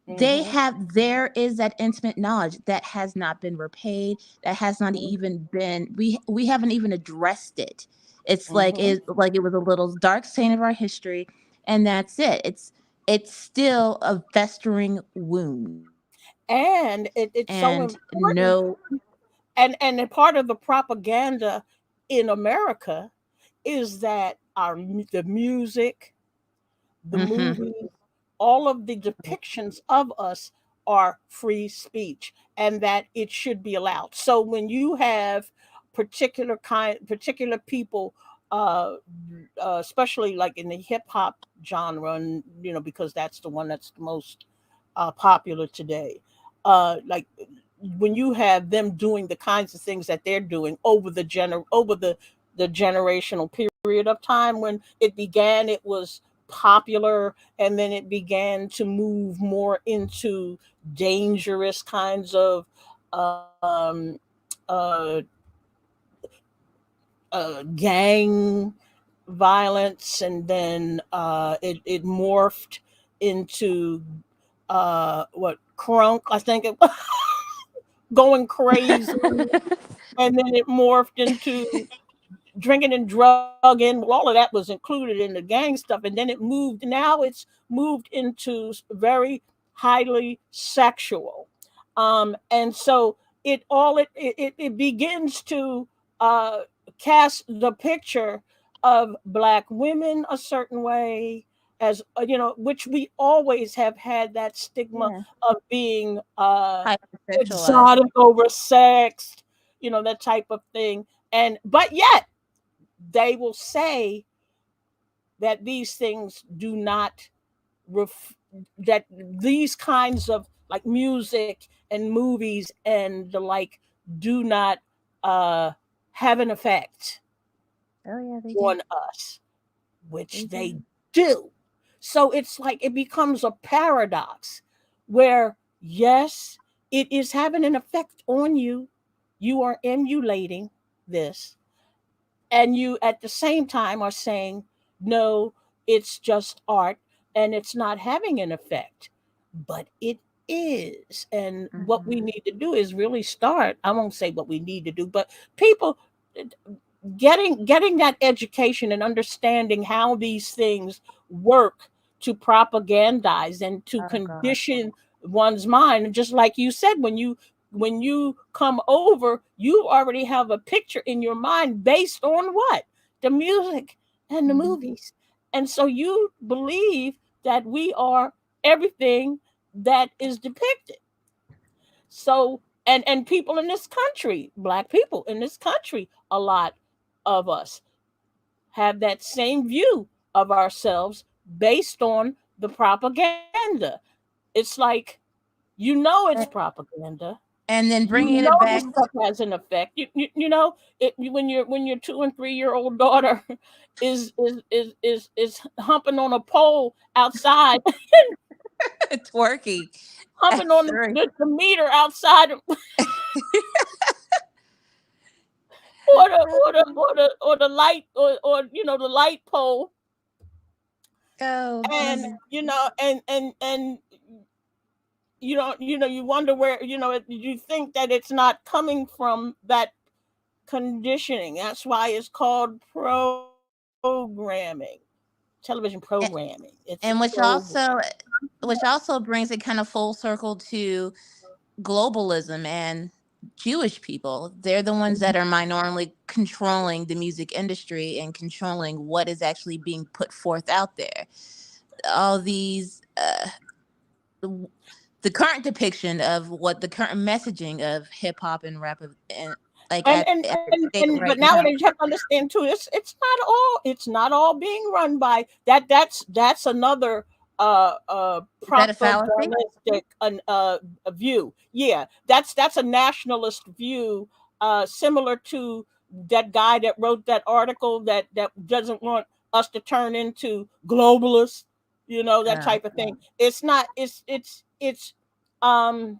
They Hmm. have, there is that intimate knowledge that has not been repaid, that has not Hmm. even been, we haven't even addressed it. It's Hmm. like it was a little dark stain of our history, and that's it. It's still a festering wound. And it's And so no, important. And a part of the propaganda in America is that the music, the mhm, movies, all of the depictions of us are free speech, and that it should be allowed. So when you have particular people, uh, especially like in the hip hop genre, and because that's the one that's the most popular today. Like when you have them doing the kinds of things that they're doing over the generational period of time. When it began, it was popular, and then it began to move more into dangerous kinds of um, uh, gang violence, and then it morphed into what crunk, I think it going crazy, and then it morphed into drinking and drugging. Well, all of that was included in the gang stuff, and then it moved. Now it's moved into very highly sexual, and so it begins to uh, cast the picture of black women a certain way, as which we always have had that stigma yeah, of being hypersexualized. exotic, oversexed, that type of thing. And but yet they will say that these things do not ref- that these kinds of like music and movies and the like do not uh have an effect Oh yeah, they do. on us, which They they do. do. So it's like it becomes a paradox where, yes, it is having an effect on you. You are emulating this, and you at the same time are saying, no, it's just art and it's not having an effect. But it is. And what we Mhm. need to do is really start. I won't say what we need to do, but people getting that education and understanding how these things work to propagandize and to Oh God. condition one's mind. And just like you said, when you come over, you already have a picture in your mind based on what? The music and the Mhm. movies. And so you believe that we are everything that is depicted. So And people in this country, black people in this country, a lot of us have that same view of ourselves based on the propaganda. It's like, it's And, propaganda. and then You bringing know it this back. stuff has an effect. When your 2 and 3 year old daughter is humping on a pole outside, Twerking. humping That's on right. the meter outside, or the light, or the light pole, Oh and goodness. you wonder where, you think that it's not coming from that conditioning. That's why it's called programming, television And, programming. It's a and program. which also brings it kind of full circle to globalism and Jewish people. They're the ones that are minorly controlling the music industry and controlling what is actually being put forth out there. All these w- the current depiction of what the current messaging of hip hop and rap and like and at the state but right now. nowadays you have to understand too, it's not all being run by that's another Is that a fallacy? propagandistic a view. Yeah, that's a nationalist view, similar to that guy that wrote that article that doesn't want us to turn into globalists, that Uh, type of thing. It's not um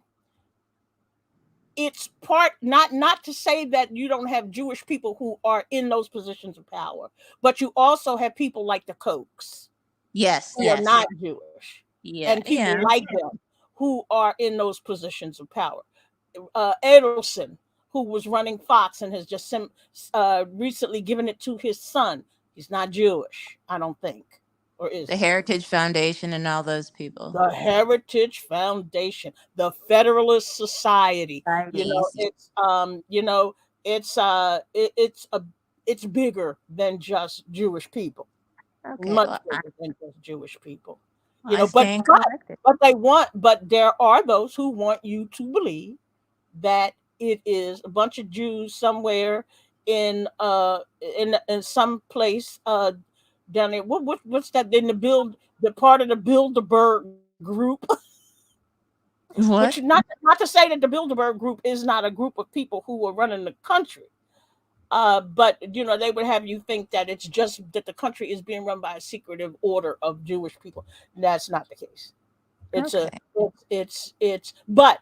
it's part, not to say that you don't have Jewish people who are in those positions of power, but you also have people like the Kochs yes, who are yes, not Jewish, yeah, and people yeah. like them who are in those positions of power. Edelson, who was running Fox and has just recently given it to his son, he's not Jewish, I don't think, or is The he? Heritage Foundation and all those people. The Heritage Foundation, the Federalist Society. Societies. It's bigger than just Jewish people, Okay, much well, bigger than just Jewish people. I But stand corrected. there are those who want you to believe that it is a bunch of Jews somewhere in some place down there. What's that, in the part of the Bilderberg group? Which, What? not to say that the Bilderberg group is not a group of people who are running the country, but they would have you think that it's just that the country is being run by a secretive order of Jewish people. That's not the case. It's a Okay. but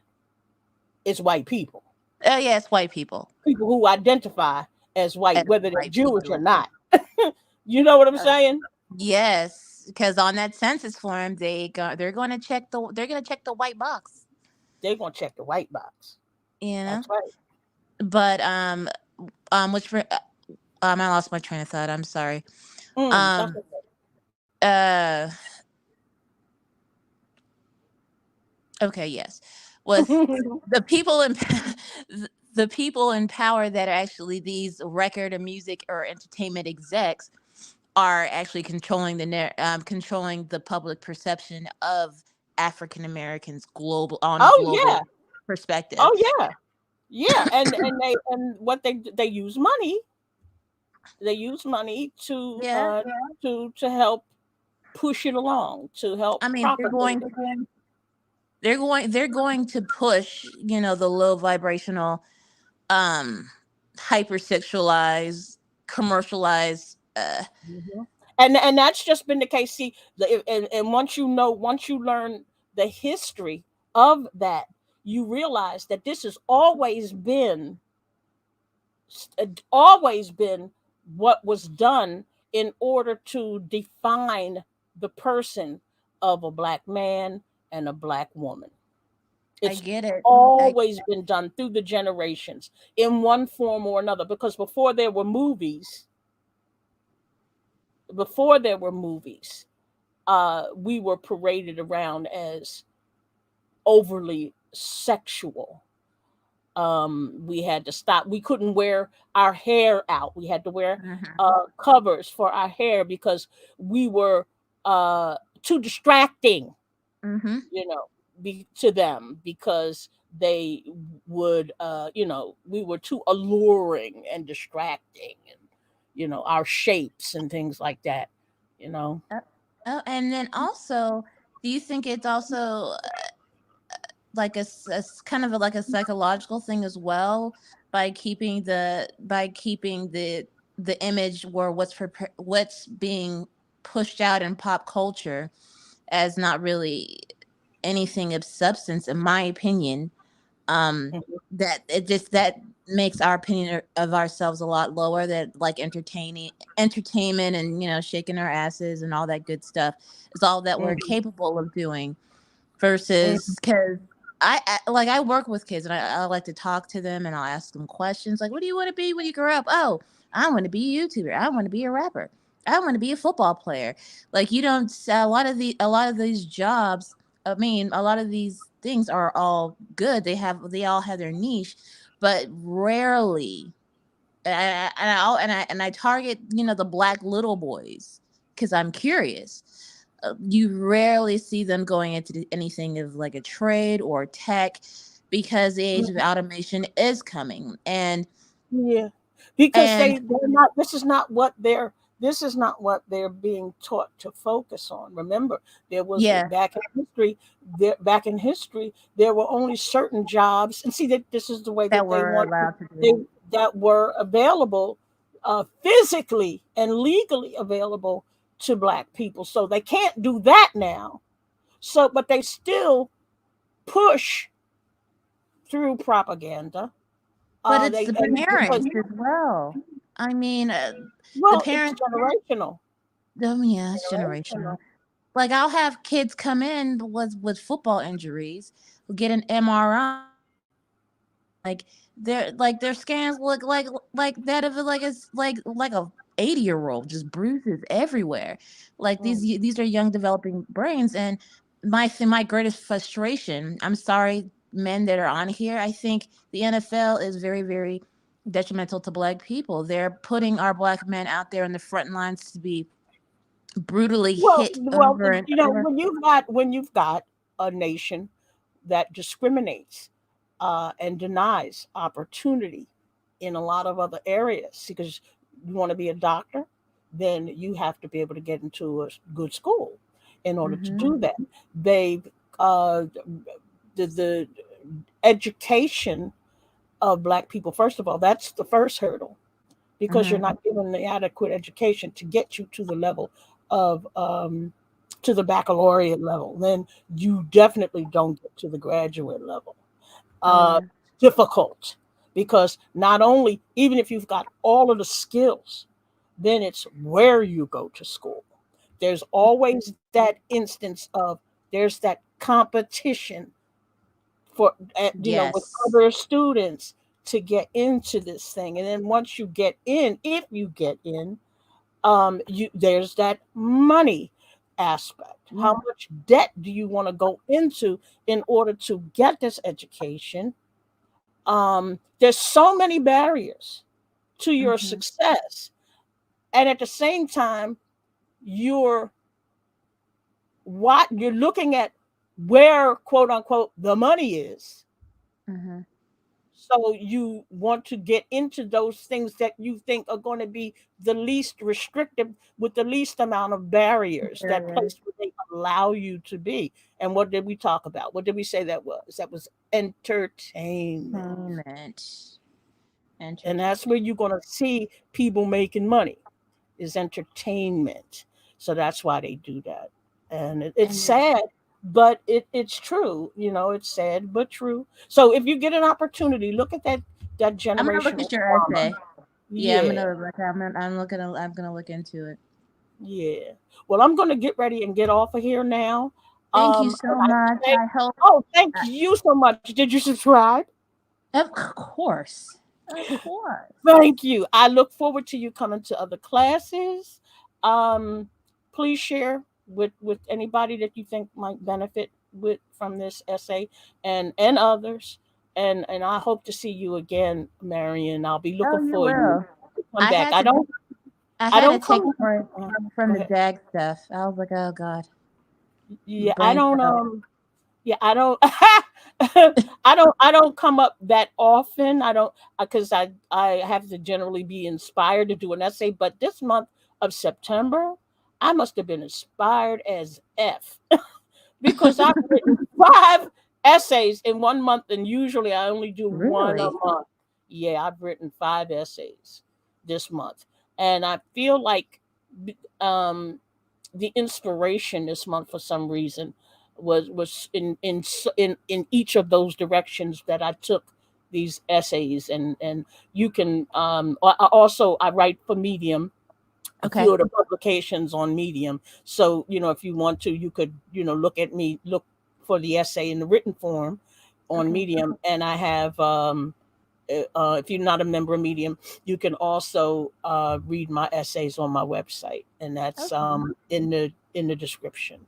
it's white people, Oh yes, white people. people who identify as white, As whether they're white Jewish or people. not. You know what I'm Uh, saying? yes, because on that census form, they're gonna check the white box. They're gonna check the white box. You know. That's right. But which I lost my train of thought. I'm sorry. That's Um, uh, okay, yes, was okay. the people in the people in power that are actually these record or music or entertainment execs are actually controlling the public perception of African Americans global on a Oh yeah. global perspective. Oh yeah. Yeah, and what they use money. They use money Yeah, to help push it along, to help I mean propagate it. they're going to push the low vibrational um hypersexualized commercialized Mhm. And that's just been the case. See, and once you learn the history of that, you realize that this has always been what was done in order to define the person of a black man and a black woman. I It's get it. I always been done through the generations in one form or another, because before there were movies, we were paraded around as overly sexual. We had to stop. We couldn't wear our hair out. We had to wear Mhm. covers for our hair because we were too distracting. Mhm. You know, to them because they would, we were too alluring and distracting, and our shapes and things like that. You know. Uh, oh, and then also, do you think it's also like kind of like a psychological thing as well, by keeping the image, where what's being pushed out in pop culture as not really anything of substance, in my opinion. um Mhm. that it just that makes our opinion of ourselves a lot lower, that like entertainment and shaking our asses and all that good stuff is all that we're Mhm. capable of doing, versus, because I work with kids, and I like to talk to them, and I'll ask them questions like, what do you want to be when you grow up? Oh, I want to be a YouTuber, I want to be a rapper, I want to be a football player. Like, you don't a lot of these jobs, I mean, a lot of these things are all good, they all have their niche, but rarely, and I target the black little boys, because I'm curious. You rarely see them going into anything of like a trade or tech, because the age of Mhm. automation is coming. Yeah, because And they're not. This is not what they're being taught to focus on. Remember, there was yeah, back in history there were only certain jobs, and see that this is the way that that they we're want allowed to they do. that were available, physically and legally available to black people. So they can't do that now. So, but they still push through propaganda. But it's They the and because parents as well. I mean, the well, it's parents. generational. Yeah, it's generational. Generational. Like, I'll have kids come in with football injuries, who get an MRI. Their scans look like that of like a 80-year-old, just bruises everywhere. Like, Mm. these are young developing brains, and my greatest frustration. I'm sorry, men that are on here. I think the NFL is very, very detrimental to black people. They're putting our black men out there in the front lines to be brutally hit over and over. When you've got a nation that discriminates, and denies opportunity in a lot of other areas, because you want to be a doctor, then you have to be able to get into a good school in order to Mhm. do that. They've uh, the education of black people. First of all, that's the first hurdle, because you're Mhm. not given the adequate education to get you to the level of to the baccalaureate level. Then you definitely don't get to the graduate level. Oh uh, yeah. Difficult, because not only, even if you've got all of the skills, then it's where you go to school. There's always that instance of, there's that competition for, with Yes. other students to get into this thing. And then once you get in, if you get in, you there's that money aspect. How Yeah. much debt do you want to go into in order to get this education? There's so many barriers to your Mhm. success, and at the same time, you're you're looking at where, quote unquote, the money is. Mhm. So you want to get into those things that you think are going to be the least restrictive, with the least amount of barriers, that Barriers. place where they allow you to be. And what did we talk about? What did we say that was? That was entertainment. Entertainment. And Entertainment. that's where you're going to see people making money, is entertainment. So that's why they do that. And it's And sad, but it's true. It's sad but true. So if you get an opportunity, look at that I'm gonna look generational at your trauma. essay. Yeah, Yeah, I'm gonna look into it. yeah. Well, I'm going to get ready and get off of here now. Thank you And so much. thank, I hope. oh, thank Uh, you so much. Did you subscribe? of course. Of course. Thank you. I look forward to you coming to other classes. Um, Please share with anybody that you think might benefit from this essay, and others. And I hope to see you again, Marion. I'll be Oh, looking you for you will. to come I back. had I to. don't I I had to don't take come. a break from Go the ahead. Jag stuff. I was like, oh god, Yeah, I brain don't cells. Yeah, I don't I don't come up that often. I don't, because I have to generally be inspired to do an essay, but this month of September, I must have been inspired as F because I've written 5 essays in 1 month, and usually I only do one a Really? month. Yeah, I've written 5 essays this month, and I feel like um the inspiration this month for some reason was in each of those directions that I took these essays. And you can also I write for Medium, a Okay. few of the publications on Medium. So if you want to, you could look for the essay in the written form on Okay. Medium. And I have if you're not a member of Medium, you can also read my essays on my website, and that's Okay. in the description.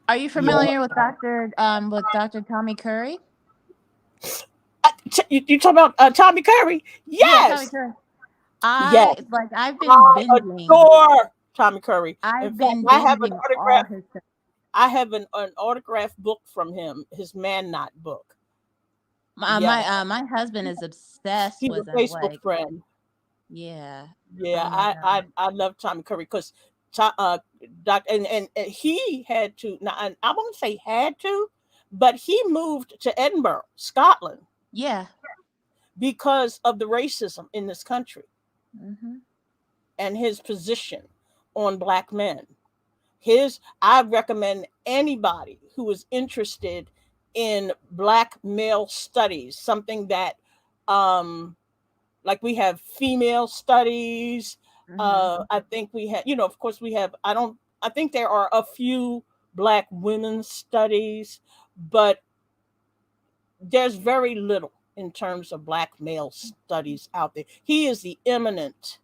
Are you Yeah, familiar with Dr. Tommy Curry? you talk about Tommy Curry? Yeah, Tommy Yes, Curry. yes, I've been I binging. adore Tommy Curry. In I've fact, been I have an binging all autograph. his stuff. I have an autographed book from him, his Man Not book. Yeah, My husband is obsessed he's a with him. Facebook Like, friend. yeah. Yeah, Oh my god. I love Tommy Curry because doc and he had to, now I won't say had to, but he moved to Edinburgh, Scotland, Yeah. because of the racism in this country Mhm. and his position on black men. I recommend anybody who is interested in black male studies, something that um like we have female studies. Mhm. I think we have, of course we have, I think there are a few black women's studies, but there's very little in terms of black male studies out there. He is the eminent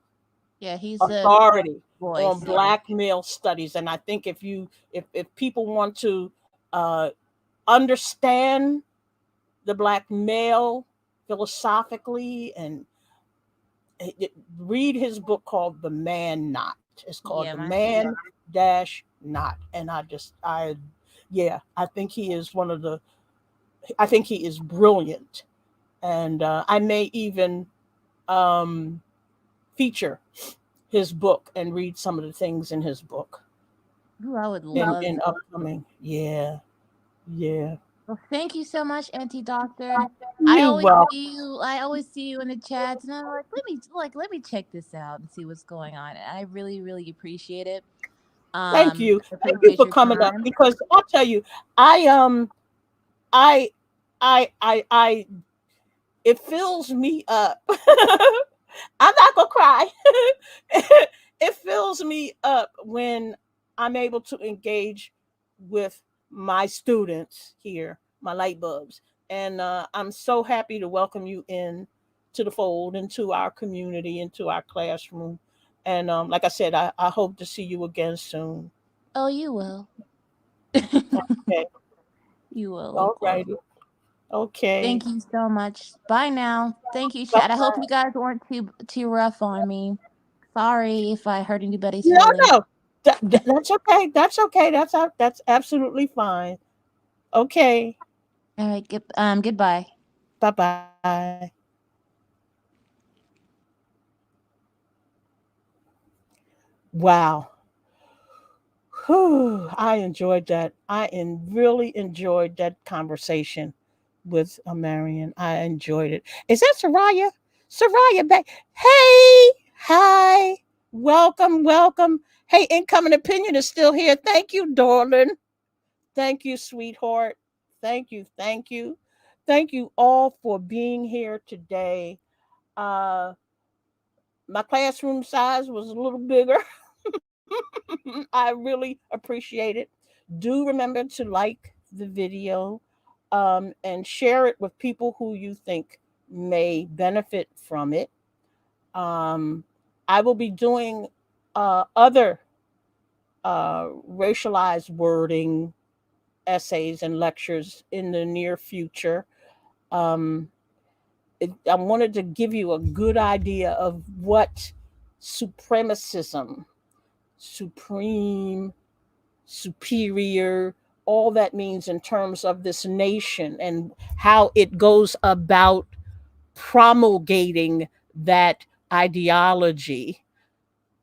Yeah, he's the authority on voice. Yeah. black male studies. And I think if people want to uh, understand the black male philosophically, and read his book called The Man Not. It's called Yeah, The my Man Dash Not. And yeah, I think he is brilliant. And I may even um, feature his book and read some of the things in his book Ooh, I would in love that. upcoming. Yeah, yeah. Well, thank you so much, Auntie Doctor. You well. I always see you in the chats, and I'm like, let me check this out and see what's going on. And I really, really appreciate it. Thank you. I Thank you appreciate for your coming up, time. because I'll tell you, I I I it fills me up. I'm not gonna cry. It fills me up when I'm able to engage with my students here, my light bulbs, and I'm so happy to welcome you in to the fold, into our community, into our classroom. And like I said, I hope to see you again soon. Oh, you will. Okay. You will, of All course. righty. Okay. Thank you so much. Bye now. Thank you, chat. I hope Bye-bye. you guys weren't too rough on me. Sorry if I hurt anybody's No, feelings. no. That's okay. That's okay. That's absolutely fine. Okay. All right. Goodbye. Bye bye. Wow. Whew, I enjoyed that. Really enjoyed that conversation with Marion. I enjoyed it. Is that Soraya? Soraya back. Hey, hi. Welcome, welcome. Hey, Incoming Opinion is still here. Thank you, darling. Thank you, sweetheart. Thank you, thank you. Thank you all for being here today. Uh, my classroom size was a little bigger. I really appreciate it. Do remember to like the video, and share it with people who you think may benefit from it. Um, I will be doing other racialized wording essays and lectures in the near future. Um, I wanted to give you a good idea of what supremacism, supreme, superior, all that means in terms of this nation and how it goes about promulgating that ideology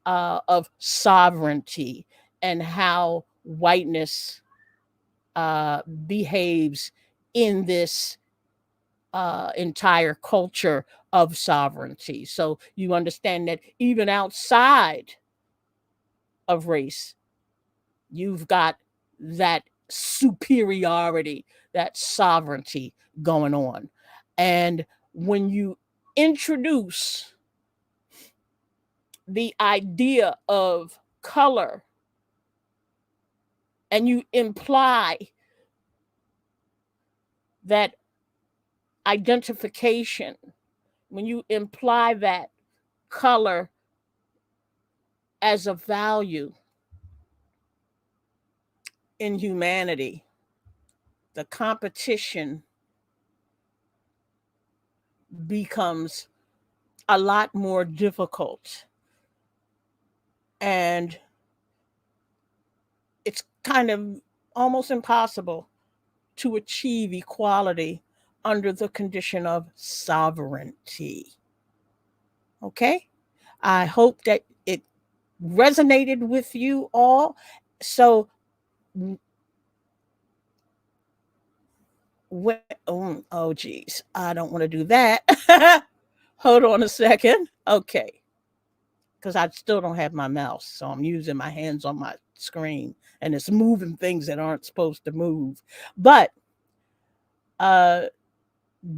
of sovereignty, and how whiteness behaves in this entire culture of sovereignty. So you understand that even outside of race, you've got that superiority, that sovereignty going on. And when you introduce the idea of color and you imply that identification, when you imply that color as a value in humanity, the competition becomes a lot more difficult. And it's kind of almost impossible to achieve equality under the condition of sovereignty. Okay? I hope that it resonated with you all. So, oh, geez, I don't want to do that. Hold on a second. Okay. Because I still don't have my mouse. So I'm using my hands on my screen and it's moving things that aren't supposed to move. But uh,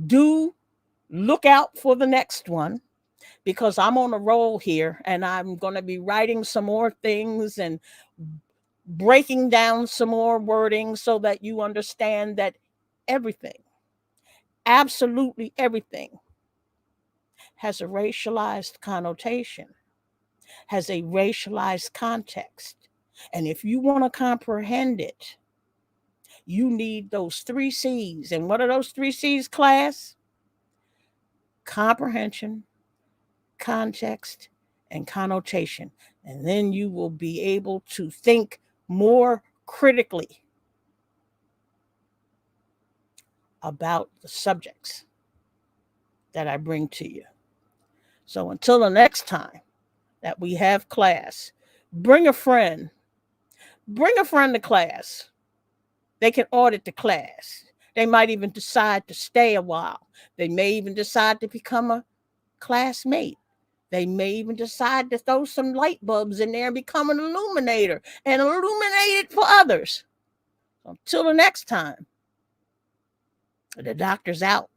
do look out for the next one, because I'm on a roll here and I'm going to be writing some more things and breaking down some more wording so that you understand that everything, absolutely everything, has a racialized connotation, has a racialized context. And if you want to comprehend it, you need those 3 C's. And what are those 3 C's, class? Comprehension, context, and connotation. And then you will be able to think more critically about the subjects that I bring to you. So until the next time that we have class, bring a friend. Bring a friend to class. They can audit the class. They might even decide to stay a while. They may even decide to become a classmate. They may even decide to throw some light bulbs in there and become an illuminator and illuminate it for others. So until the next time, the doctor's out.